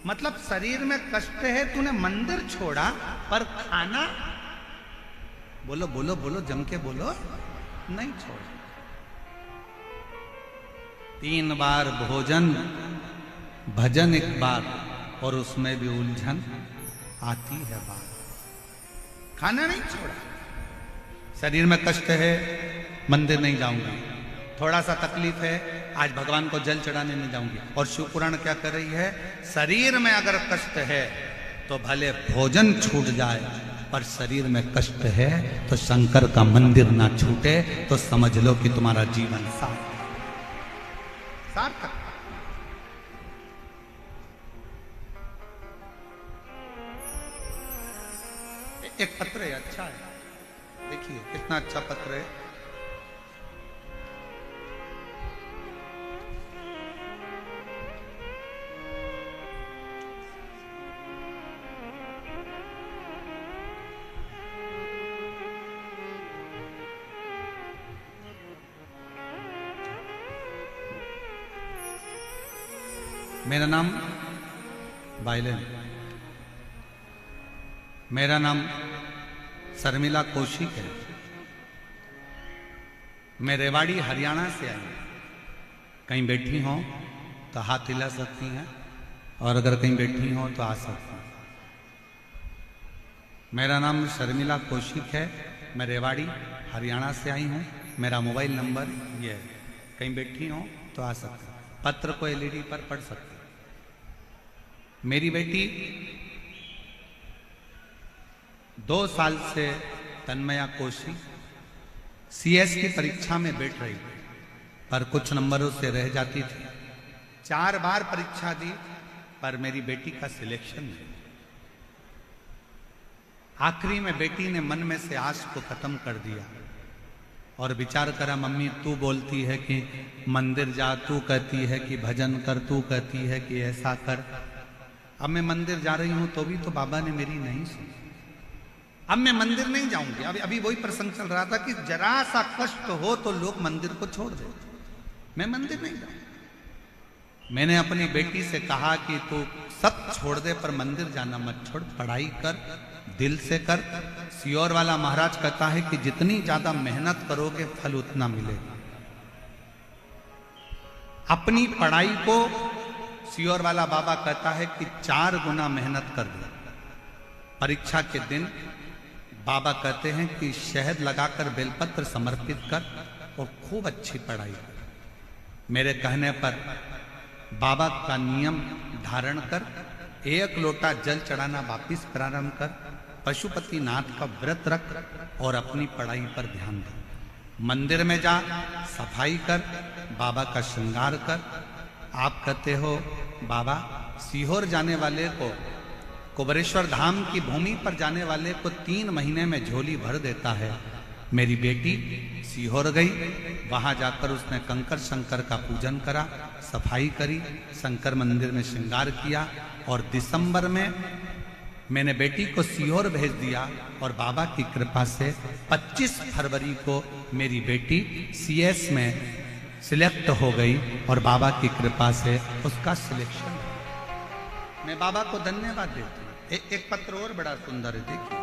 मतलब शरीर में कष्ट है, तूने मंदिर छोड़ा पर खाना, बोलो बोलो बोलो, जम के बोलो, नहीं छोड़ा। 3 बार भोजन, भजन 1 बार, और उसमें भी उलझन आती है बात। खाना नहीं छोड़ा, शरीर में कष्ट है, मंदिर नहीं जाऊंगी, थोड़ा सा तकलीफ है, आज भगवान को जल चढ़ाने नहीं जाऊंगी। और शिव पुराण क्या कर रही है, शरीर में अगर कष्ट है तो भले भोजन छूट जाए, पर शरीर में कष्ट है तो शंकर का मंदिर ना छूटे, तो समझ लो कि तुम्हारा जीवन सार्थक। एक पत्र है, अच्छा है, देखिए कितना अच्छा पत्र है। मेरा नाम बाइलेन, मेरा नाम शर्मिला कौशिक है। मैं रेवाड़ी हरियाणा से आई हूँ। कहीं बैठी हो तो हाथ हिला सकती हैं, और अगर कहीं बैठी हो तो आ सकती हैं। मेरा नाम शर्मिला कौशिक है, मैं रेवाड़ी हरियाणा से आई हूँ। मेरा मोबाइल नंबर ये है, कहीं बैठी हो तो आ सकते हैं। पत्र को एलईडी पर पढ़ सकते हैं। मेरी बेटी 2 साल से तन्मया कौशिक सीएस की परीक्षा में बैठ रही थी, पर कुछ नंबरों से रह जाती थी। 4 बार परीक्षा दी, पर मेरी बेटी का सिलेक्शन नहीं। आखिरी में बेटी ने मन में से आस को खत्म कर दिया और विचार करा, मम्मी तू बोलती है कि मंदिर जा, तू कहती है कि भजन कर, तू कहती है कि ऐसा कर। अब मैं मंदिर जा रही हूं तो भी तो बाबा ने मेरी नहीं सुनी। अब मैं मंदिर नहीं जाऊंगी। अभी वही प्रसंग चल रहा था कि जरा सा कष्ट हो तो लोग मंदिर को छोड़ दे। मैं मंदिर नहीं जाऊंगी। मैंने अपनी बेटी से कहा कि तू सब छोड़ दे, पर मंदिर जाना मत छोड़, पढ़ाई कर, दिल से कर। सियोर वाला महाराज कहता है कि जितनी ज्यादा मेहनत करोगे फल उतना मिलेगा। अपनी पढ़ाई को सियोर वाला बाबा कहता है कि 4 गुना मेहनत कर दो। परीक्षा के दिन बाबा कहते हैं कि शहद लगाकर बेलपत्र समर्पित कर और खूब अच्छी पढ़ाई कर। मेरे कहने पर बाबा का नियम धारण कर, 1 लोटा जल चढ़ाना वापिस प्रारंभ कर, पशुपति नाथ का व्रत रख और अपनी पढ़ाई पर ध्यान दे। मंदिर में जा, सफाई कर, बाबा का श्रृंगार कर। आप कहते हो बाबा सीहोर जाने वाले को, कुबरेश्वर धाम की भूमि पर जाने वाले को 3 महीने में झोली भर देता है। मेरी बेटी सीहोर गई, वहां जाकर उसने कंकर शंकर का पूजन करा, सफाई करी, शंकर मंदिर में श्रृंगार किया, और दिसंबर में मैंने बेटी को सीहोर भेज दिया और बाबा की कृपा से 25 फरवरी को मेरी बेटी सीएस में सिलेक्ट हो गई और बाबा की कृपा से उसका सिलेक्शन। मैं बाबा को धन्यवाद देती हूँ। एक पत्र और बड़ा सुंदर है, देखिए।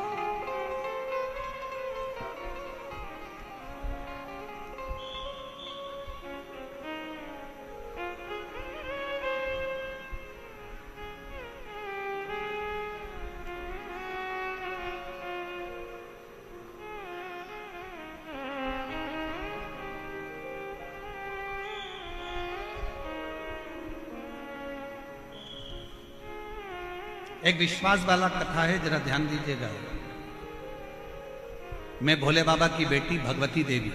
एक विश्वास वाला कथा है, जरा ध्यान दीजिएगा। मैं भोले बाबा की बेटी भगवती देवी,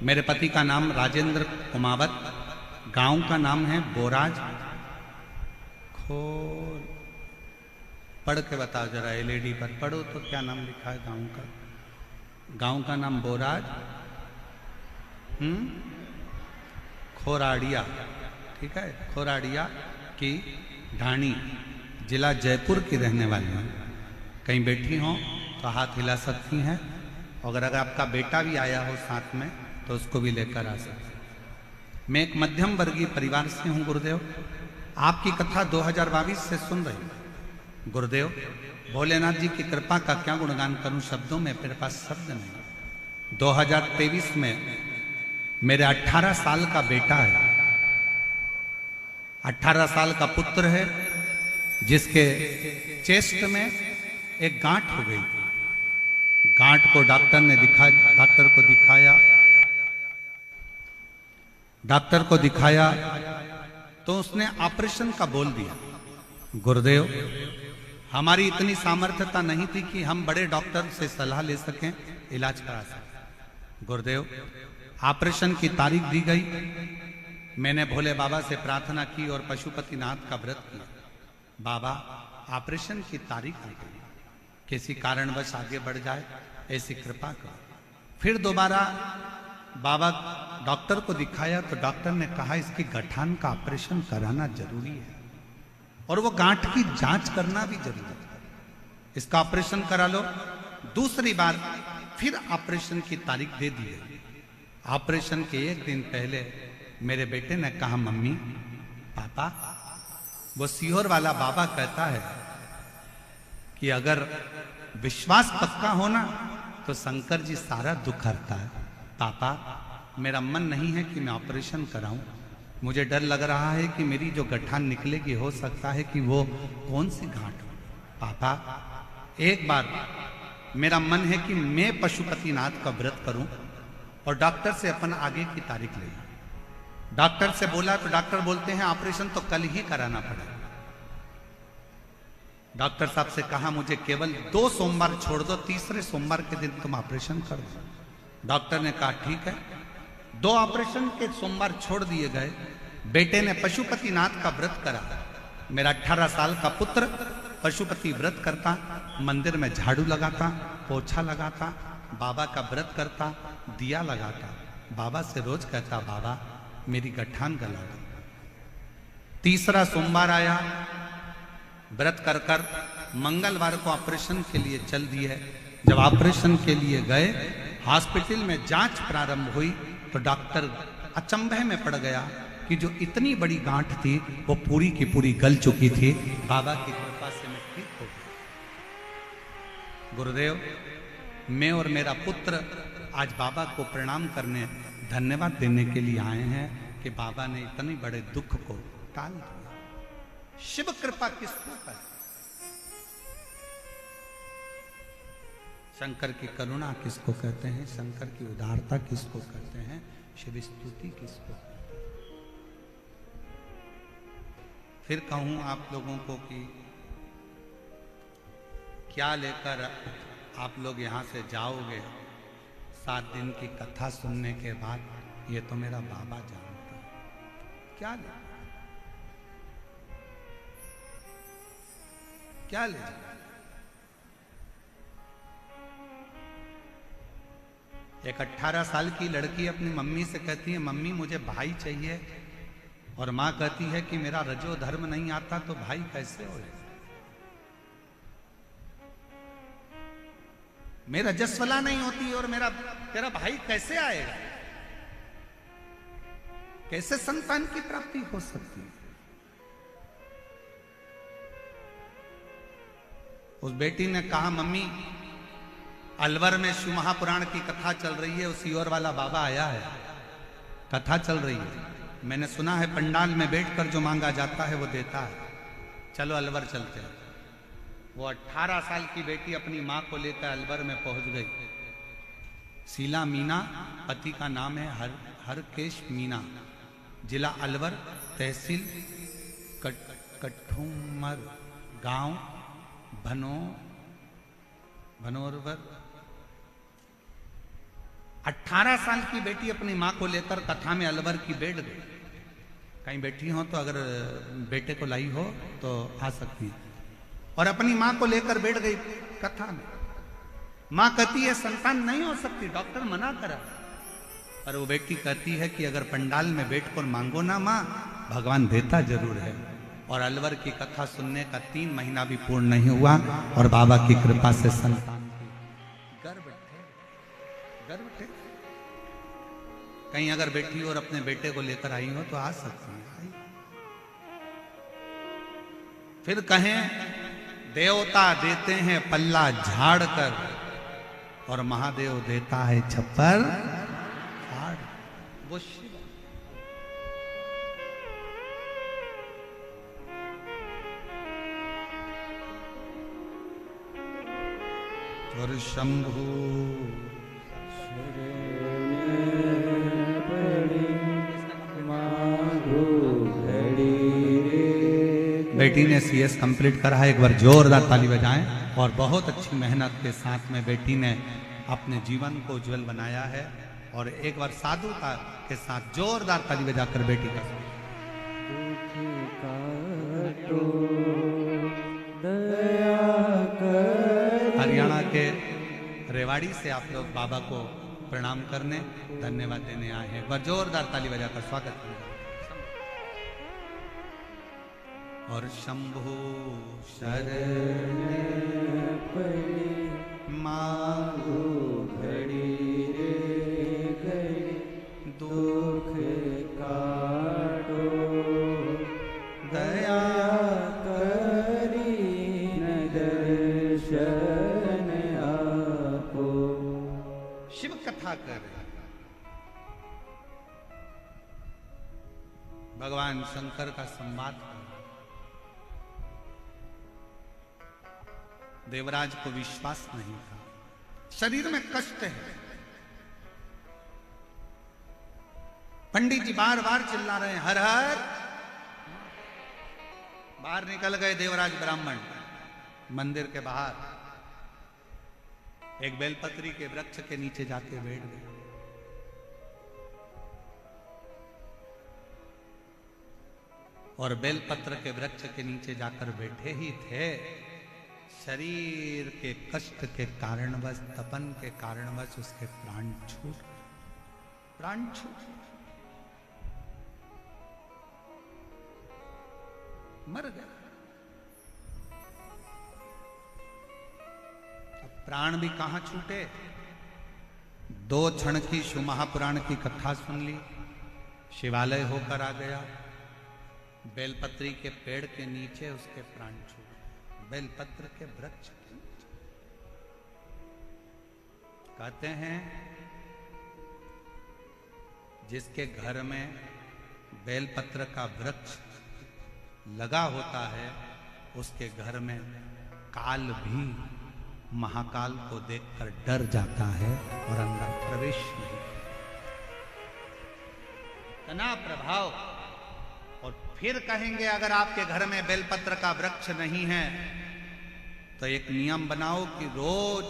मेरे पति का नाम राजेंद्र कुमावत, गांव का नाम है बोराज खोर। पढ़ के बताओ जरा, एलईडी पर पढ़ो तो क्या नाम लिखा है गांव का? गांव का नाम बोराज खोराड़िया, ठीक है, खोराड़िया की ढाणी, जिला जयपुर की रहने वाली हैं। कहीं बैठी हो तो हाथ हिला सकती हैं, और अगर आपका बेटा भी आया हो साथ में तो उसको भी लेकर आ सकते हैं। मैं एक मध्यम वर्गीय परिवार से हूं गुरुदेव। आपकी कथा 2022 से सुन रही हूं गुरुदेव। भोलेनाथ जी की कृपा का क्या गुणगान करूं, शब्दों में मेरे पास शब्द नहीं। 2023 में मेरे 18 साल का बेटा है, 18 साल का पुत्र है, जिसके चेस्ट में एक गांठ हो गई। गांठ को डॉक्टर को दिखाया तो उसने ऑपरेशन का बोल दिया। गुरुदेव, हमारी इतनी सामर्थ्यता नहीं थी कि हम बड़े डॉक्टर से सलाह ले सकें, इलाज करा सकें। गुरुदेव, ऑपरेशन की तारीख दी गई। मैंने भोले बाबा से प्रार्थना की और पशुपतिनाथ का व्रत किया। बाबा, ऑपरेशन की तारीख आ गई, किसी कारणवश आगे बढ़ जाए ऐसी कृपा करो। फिर दोबारा बाबा डॉक्टर को दिखाया तो डॉक्टर ने कहा इसकी गठान का ऑपरेशन कराना जरूरी है और वो गांठ की जांच करना भी जरूरी है, इसका ऑपरेशन करा लो। दूसरी बार फिर ऑपरेशन की तारीख दे दी गई। ऑपरेशन के एक दिन पहले मेरे बेटे ने कहा, मम्मी पापा, वो सीहोर वाला बाबा कहता है कि अगर विश्वास पक्का होना तो शंकर जी सारा दुख हरता है। पापा, मेरा मन नहीं है कि मैं ऑपरेशन कराऊं, मुझे डर लग रहा है कि मेरी जो गठान निकलेगी हो सकता है कि वो कौन सी गांठ हो। पापा, एक बार मेरा मन है कि मैं पशुपतिनाथ का व्रत करूं और डॉक्टर से अपन आगे की तारीख ले। डॉक्टर से बोला तो डॉक्टर बोलते हैं ऑपरेशन तो कल ही कराना पड़ेगा। डॉक्टर साहब से कहा मुझे केवल 2 सोमवार छोड़ दो, तीसरे सोमवार के दिन तुम ऑपरेशन कर दो। डॉक्टर ने कहा ठीक है। 2 ऑपरेशन के सोमवार छोड़ दिए गए। बेटे ने पशुपतिनाथ का व्रत करा। मेरा 18 साल का पुत्र पशुपति व्रत करता, मंदिर में झाड़ू लगाता, पोछा लगाता, बाबा का व्रत करता, दिया लगाता, बाबा से रोज कहता, बाबा मेरी गठान गला दो। तीसरा सोमवार आया, व्रत कर कर मंगलवार को ऑपरेशन के लिए चल दिए। जब ऑपरेशन के लिए गए, हॉस्पिटल में जांच प्रारंभ हुई तो डॉक्टर अचंभे में पड़ गया कि जो इतनी बड़ी गांठ थी वो पूरी की पूरी गल चुकी थी। बाबा की कृपा से मैं ठीक हो गया। गुरुदेव, मैं और मेरा पुत्र आज बाबा को प्रणाम करने, धन्यवाद देने के लिए आए हैं कि बाबा ने इतने बड़े दुख को टाल दिया। शिव कृपा किसको कहते हैं? शंकर की करुणा किसको कहते हैं? शंकर की उदारता किसको कहते हैं? शिव स्तुति किसको कहते हैं? फिर कहूं आप लोगों को कि क्या लेकर आप लोग यहां से जाओगे 7 दिन की कथा सुनने के बाद? ये तो मेरा बाबा जानता है। क्या ले, क्या ले? एक 18 साल की लड़की अपनी मम्मी से कहती है, मम्मी मुझे भाई चाहिए, और मां कहती है कि मेरा रजो धर्म नहीं आता तो भाई कैसे हो? मेरा रजस्वला नहीं होती और मेरा तेरा भाई कैसे आएगा? कैसे संतान की प्राप्ति हो सकती है? उस बेटी ने कहा, मम्मी अलवर में शिव महापुराण की कथा चल रही है, उसी और वाला बाबा आया है, कथा चल रही है, मैंने सुना है पंडाल में बैठकर जो मांगा जाता है वो देता है, चलो अलवर चलते हैं। वो 18 साल की बेटी अपनी मां को लेकर अलवर में पहुंच गई। शीला मीना पति का नाम है, हरकेश मीना, जिला अलवर, तहसील कठुमर, गांव भनोरवर। 18 साल की बेटी अपनी मां को लेकर कथा में अलवर की बैठ गई। कहीं बैठी हो तो अगर बेटे को लाई हो तो आ सकती है। और अपनी मां को लेकर बैठ गई कथा में। मां कहती है संतान नहीं हो सकती, डॉक्टर मना करा। पर वो बेटी कहती है कि अगर पंडाल में बैठकर मांगो ना मां, भगवान देता जरूर है। और अलवर की कथा सुनने का 3 महीना भी पूर्ण नहीं हुआ और बाबा की कृपा से संतान गर्भ थे। कहीं अगर बेटी और अपने बेटे को लेकर आई हो तो आ सकती है। फिर कहें देवता देते हैं पल्ला झाड़ कर और महादेव देता है छप्पर फाड़। वो शिव और शंभु बेटी ने CS कंप्लीट करा है, एक बार जोरदार ताली बजाएं। और बहुत अच्छी मेहनत के साथ में बेटी ने अपने जीवन को उज्जवल बनाया है। और एक बार साधुता के साथ जोरदार ताली बजाकर बेटी का हरियाणा के रेवाड़ी से आप लोग बाबा को प्रणाम करने, धन्यवाद देने आए हैं। एक बार जोरदार ताली बजाकर स्वागत करें। और शंभु शरण मांगो घड़ी रे घड़ी, दुख काटो दया करी न दर्शन आपो। शिव कथा कर भगवान शंकर का संवाद कर। देवराज को विश्वास नहीं था, शरीर में कष्ट है। पंडित जी बार बार चिल्ला रहे हैं हर हर। बाहर निकल गए देवराज ब्राह्मण मंदिर के बाहर, एक बेलपत्री के वृक्ष के नीचे जाके बैठ गए। और बेलपत्र के वृक्ष के नीचे जाकर बैठे ही थे, शरीर के कष्ट के कारणवश, तपन के कारणवश उसके प्राण छूट मर गए। अब प्राण भी कहां छूटे। 2 क्षण की शिव महापुराण की कथा सुन ली, शिवालय होकर आ गया, बेलपत्री के पेड़ के नीचे उसके प्राण छूटे। बेलपत्र के वृक्ष के नीचे। कहते हैं जिसके घर में बेलपत्र का वृक्ष लगा होता है, उसके घर में काल भी महाकाल को देखकर डर जाता है और अंदर प्रवेश नहीं। तना प्रभाव। और फिर कहेंगे अगर आपके घर में बेलपत्र का वृक्ष नहीं है तो एक नियम बनाओ कि रोज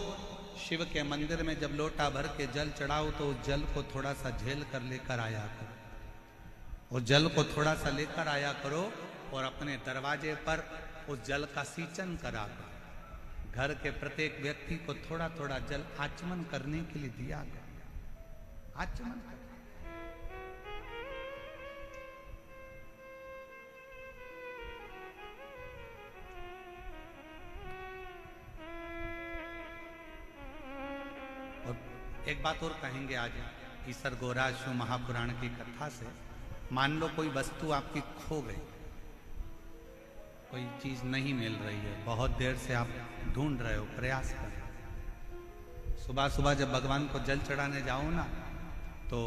शिव के मंदिर में जब लोटा भर के जल चढ़ाओ तो उस जल को थोड़ा सा झेल कर लेकर आया करो। उस जल को थोड़ा सा लेकर आया करो और अपने दरवाजे पर उस जल का सींचन करा करो। घर के प्रत्येक व्यक्ति को थोड़ा थोड़ा जल आचमन करने के लिए दिया करो। आचमन करो। एक बात और कहेंगे आज ईसर गोरा शिव महापुराण की कथा से। मान लो कोई वस्तु आपकी खो गई, कोई चीज नहीं मिल रही है, बहुत देर से आप ढूंढ रहे हो, प्रयास कर रहे हो। सुबह सुबह जब भगवान को जल चढ़ाने जाओ ना, तो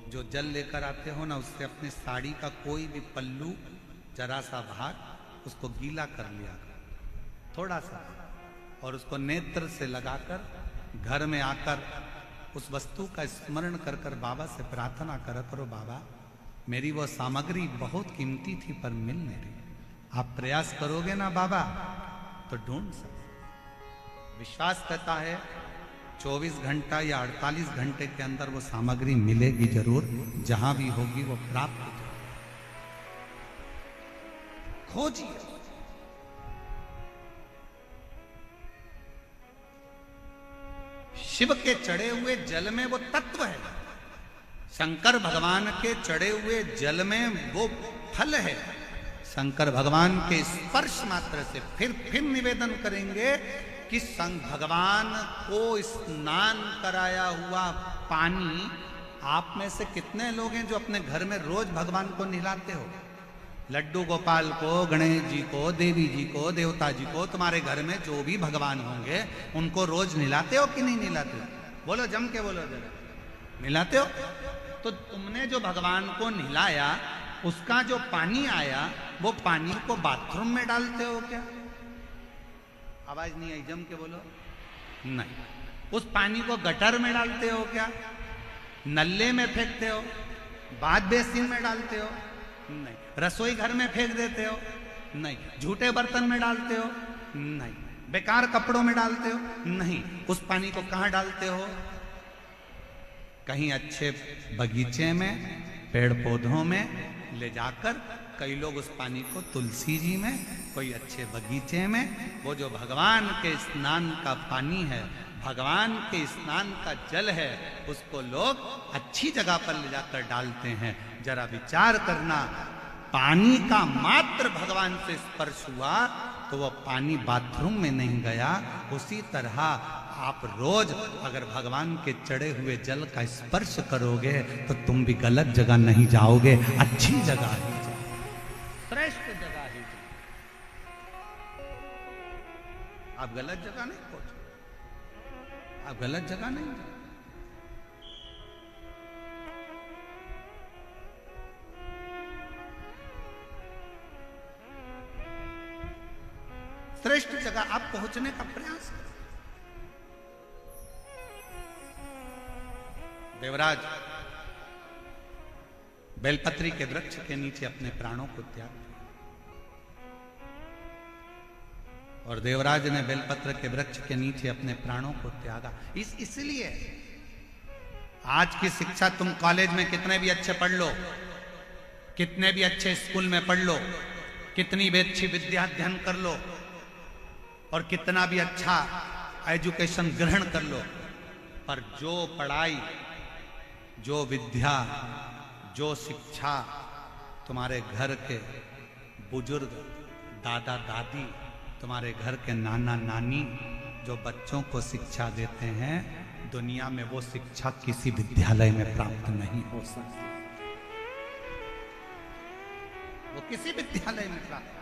जो जल लेकर आते हो ना, उससे अपनी साड़ी का कोई भी पल्लू, जरा सा भाग उसको गीला कर लिया कर, थोड़ा सा, और उसको नेत्र से लगाकर घर में आकर उस वस्तु का स्मरण कर कर बाबा से प्रार्थना करा करो, बाबा मेरी वो सामग्री बहुत कीमती थी पर मिल नहीं रही। आप प्रयास करोगे ना बाबा तो ढूंढ सकते। विश्वास करता है 24 घंटा या 48 घंटे के अंदर वो सामग्री मिलेगी जरूर, जहां भी होगी वो प्राप्त हो जाएगी। खोजिए। शिव के चढ़े हुए जल में वो तत्व है, शंकर भगवान के चढ़े हुए जल में वो फल है। शंकर भगवान के स्पर्श मात्र से फिर निवेदन करेंगे कि भगवान को स्नान कराया हुआ पानी, आप में से कितने लोग हैं जो अपने घर में रोज भगवान को नहलाते हो? लड्डू गोपाल को, गणेश जी को, देवी जी को, देवता जी को, तुम्हारे घर में जो भी भगवान होंगे उनको रोज नहलाते हो कि नहीं नहलाते हो? बोलो, जम के बोलो जरा, नहलाते हो? तो तुमने जो भगवान को नहलाया, उसका जो पानी आया, वो पानी को बाथरूम में डालते हो क्या? आवाज नहीं आई, जम के बोलो। नहीं। उस पानी को गटर में डालते हो क्या? नल्ले में फेंकते हो? बाथ बेसिन में डालते हो? नहीं। रसोई घर में फेंक देते हो? नहीं। झूठे बर्तन में डालते हो? नहीं। बेकार कपड़ों में डालते हो? नहीं। उस पानी को कहां डालते हो? कहीं अच्छे बगीचे में, पेड़ पौधों में ले जाकर, कई लोग उस पानी को तुलसी जी में, कोई अच्छे बगीचे में, वो जो भगवान के स्नान का पानी है, भगवान के स्नान का जल है, उसको लोग अच्छी जगह पर ले जाकर डालते हैं। जरा विचार करना, पानी का मात्र भगवान से स्पर्श हुआ तो वह पानी बाथरूम में नहीं गया। उसी तरह आप रोज अगर भगवान के चढ़े हुए जल का स्पर्श करोगे तो तुम भी गलत जगह नहीं जाओगे, अच्छी जगह ही जाओगे, श्रेष्ठ जगह ही जाओगे। आप गलत जगह नहीं पहुंचो, आप गलत जगह नहीं जाओ। श्रेष्ठ जगह आप पहुंचने का प्रयास करो। देवराज बेलपत्री के वृक्ष के नीचे अपने प्राणों को त्याग दिया, और देवराज ने बेलपत्र के वृक्ष के नीचे अपने प्राणों को त्यागा। इसलिए आज की शिक्षा, तुम कॉलेज में कितने भी अच्छे पढ़ लो, कितने भी अच्छे स्कूल में पढ़ लो, कितनी भी अच्छी विद्या अध्ययन कर लो, और कितना भी अच्छा एजुकेशन ग्रहण कर लो, पर जो पढ़ाई, जो विद्या, जो शिक्षा तुम्हारे घर के बुजुर्ग, दादा दादी, तुम्हारे घर के नाना नानी जो बच्चों को शिक्षा देते हैं, दुनिया में वो शिक्षा किसी विद्यालय में प्राप्त नहीं हो सकती। वो किसी विद्यालय में प्राप्त,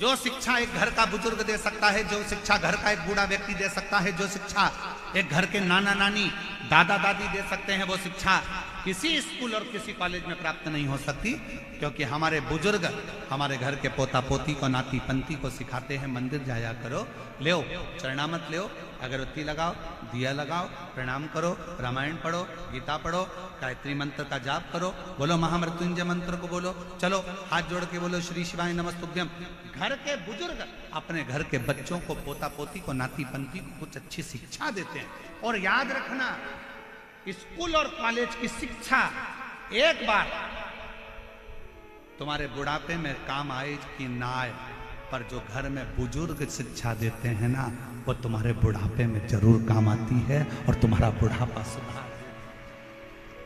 जो शिक्षा एक घर का बुजुर्ग दे सकता है, जो शिक्षा घर का एक बूढ़ा व्यक्ति दे सकता है, जो शिक्षा एक घर के नाना नानी, दादा दादी दे सकते हैं, वो शिक्षा किसी स्कूल और किसी कॉलेज में प्राप्त नहीं हो सकती। क्योंकि हमारे बुजुर्ग हमारे घर के पोता पोती को, नाती पंती को सिखाते हैं, मंदिर जाया करो, ले चरणामत ले, अगरबत्ती लगाओ, दिया लगाओ, प्रणाम करो, रामायण पढ़ो, गीता पढ़ो, गायत्री मंत्र का जाप करो, बोलो महामृत्युंजय मंत्र को बोलो, चलो हाथ जोड़ के बोलो श्री शिवाय नमस्तुभ्यम। घर के बुजुर्ग अपने घर के बच्चों को, पोता पोती को, नाती पंती को कुछ अच्छी शिक्षा देते हैं। और याद रखना, स्कूल और कॉलेज की शिक्षा एक बार तुम्हारे बुढ़ापे में काम आए कि ना आए, पर जो घर में बुजुर्ग शिक्षा देते हैं ना, वो तुम्हारे बुढ़ापे में जरूर काम आती है और तुम्हारा बुढ़ापा सुधार।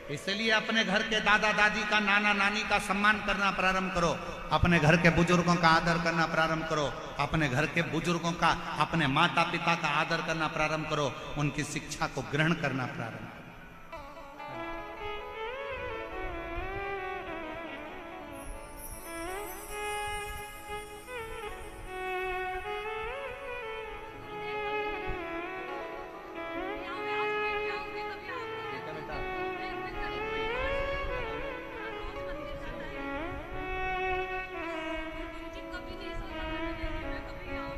इसलिए अपने घर के दादा दादी का, नाना नानी का सम्मान करना प्रारंभ करो, अपने घर के बुजुर्गों का आदर करना प्रारंभ करो, अपने घर के बुजुर्गों का, अपने माता पिता का आदर करना प्रारंभ करो, उनकी शिक्षा को ग्रहण करना प्रारंभ करो।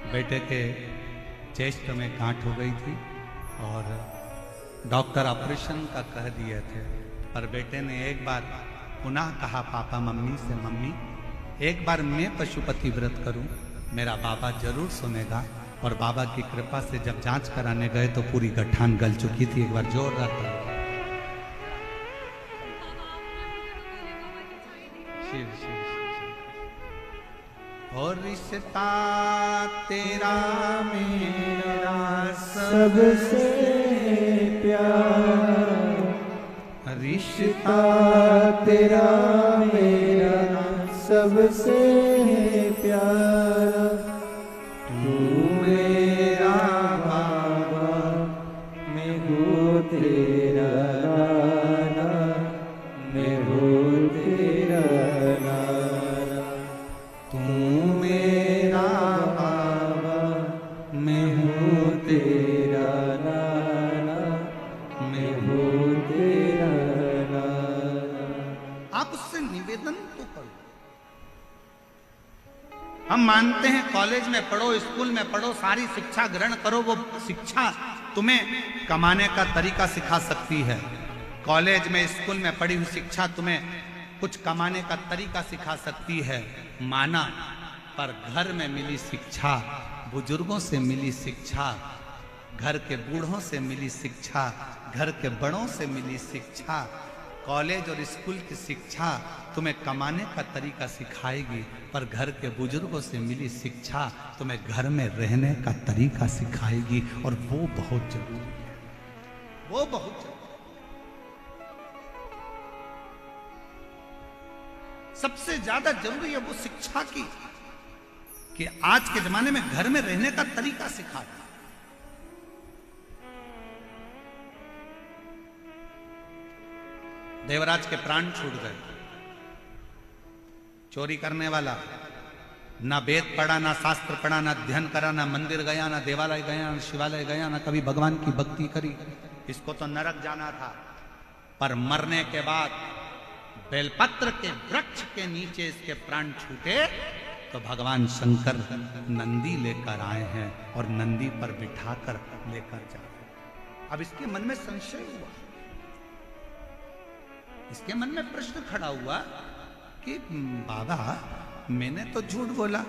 बेटे के चेस्ट में गांठ हो गई थी और डॉक्टर ऑपरेशन का कह दिए थे, पर बेटे ने एक बार पुनः कहा पापा मम्मी से, मम्मी एक बार मैं पशुपति व्रत करूं, मेरा बाबा जरूर सुनेगा। और बाबा की कृपा से जब जांच कराने गए तो पूरी गठान गल चुकी थी। एक बार जोरदार शिव शिव। और रिश्ता तेरा मेरा सबसे प्यारा, रिश्ता तेरा मेरा सबसे प्यारा, तू मेरा बाबा मैं हूँ तेरा नाना, मैं हूँ तेरा नाना, तू मेरा बाबा मैं हूँ तेरा नाना, मैं हूँ तेरा नाना। आप उससे निवेदन तो करो। हम मानते हैं कॉलेज में पढ़ो, स्कूल में पढ़ो, सारी शिक्षा ग्रहण करो, वो शिक्षा तुम्हें कमाने का तरीका सिखा सकती है। कॉलेज में, स्कूल में पढ़ी हुई शिक्षा तुम्हें कुछ कमाने का तरीका सिखा सकती है, माना। पर घर में मिली शिक्षा, बुजुर्गों से मिली शिक्षा, घर के बूढ़ों से मिली शिक्षा, घर के बड़ों से मिली शिक्षा, कॉलेज और स्कूल की शिक्षा तुम्हें कमाने का तरीका सिखाएगी, पर घर के बुजुर्गों से मिली शिक्षा तुम्हें घर में रहने का तरीका सिखाएगी। और वो बहुत जरूरी है, वो बहुत जरूरी। सबसे ज्यादा जरूरी है वो शिक्षा की, कि आज के जमाने में घर में रहने का तरीका सिखा। देवराज के प्राण छूट गए। चोरी करने वाला ना वेद पढ़ा, ना शास्त्र पढ़ा, ना अध्ययन करा, ना मंदिर गया, ना देवालय गया, ना शिवालय गया, ना कभी भगवान की भक्ति करी, इसको तो नरक जाना था। पर मरने के बाद बेलपत्र के वृक्ष के नीचे इसके प्राण छूटे तो भगवान शंकर नंदी लेकर आए हैं और नंदी पर बिठाकर लेकर जा रहे। अब इसके मन में संशय हुआ, इसके मन में प्रश्न खड़ा हुआ कि बाबा मैंने तो झूठ बोला,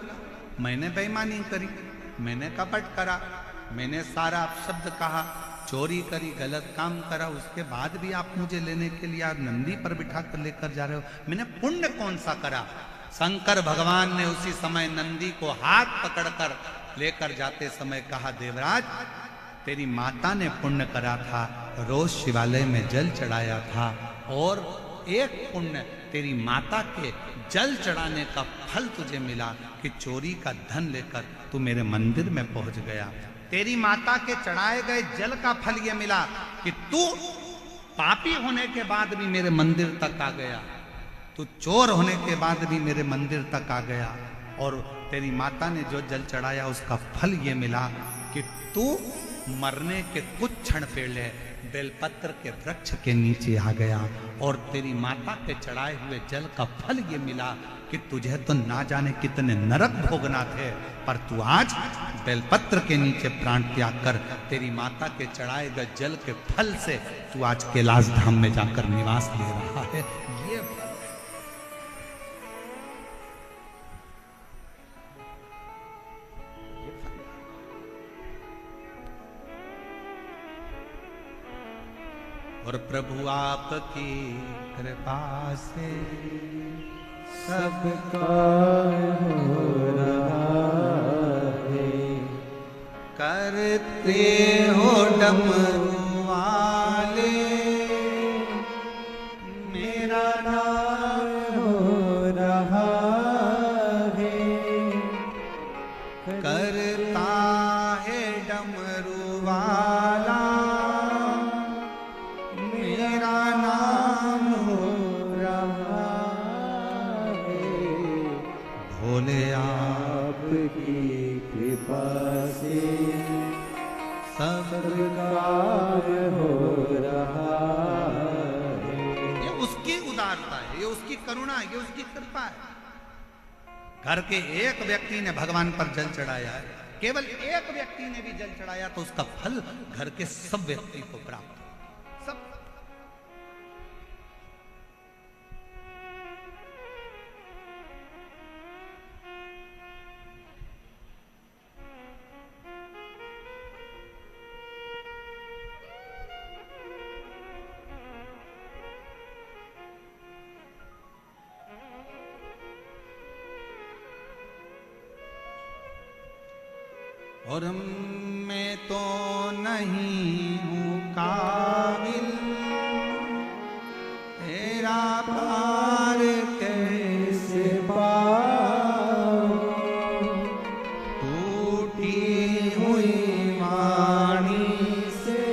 मैंने बेईमानी करी, मैंने कपट करा, मैंने सारा अपशब्द कहा, चोरी करी, गलत काम करा, उसके बाद भी आप मुझे लेने के लिए नंदी पर बिठा कर लेकर जा रहे हो, मैंने पुण्य कौन सा करा? शंकर भगवान ने उसी समय नंदी को हाथ पकड़कर लेकर जाते समय कहा, देवराज तेरी माता ने पुण्य करा था, रोज शिवालय में जल चढ़ाया था, और एक पुण्य तेरी माता के जल चढ़ाने का फल तुझे मिला कि चोरी का धन लेकर तू मेरे मंदिर में पहुंच गया। तेरी माता के चढ़ाए गए जल का फल यह मिला कि तू पापी होने के बाद भी मेरे मंदिर तक आ गया, तू चोर होने के बाद भी मेरे मंदिर तक आ गया, और तेरी माता ने जो जल चढ़ाया उसका फल ये मिला कि तू मरने के कुछ क्षण पहले बेलपत्र के वृक्ष के नीचे आ गया, और तेरी माता के चढ़ाए हुए जल का फल ये मिला कि तुझे तो ना जाने कितने नरक भोगना थे, पर तू आज बेलपत्र के नीचे प्राण त्याग कर तेरी माता के चढ़ाए गए जल के फल से तू आज कैलाश धाम में जाकर निवास ले रहा है। ये और प्रभु आपकी कृपा से सबका हो रहा है, करते हो डमरू वाले करता है डमरू वाला, मेरा नाम हो रहा है। भोले आपकी कृपा से सब काम हो रहा है। ये उसकी उदारता है, ये उसकी करुणा है, ये उसकी कृपा है। घर के एक व्यक्ति ने भगवान पर जल चढ़ाया है, केवल एक व्यक्ति ने भी जल चढ़ाया तो उसका फल घर के सब व्यक्ति को प्राप्त हो। सब और मैं तो नहीं हूँ काबिल तेरा पार कैसे पाऊं, टूटी हुई वाणी से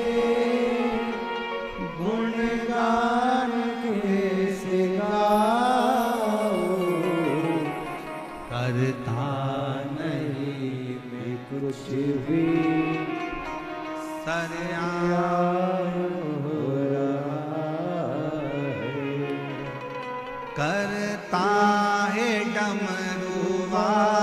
गुणगान कैसे गाऊं, करता कुछ भी सरयाम हो रहा है। करता है डमरू वाला,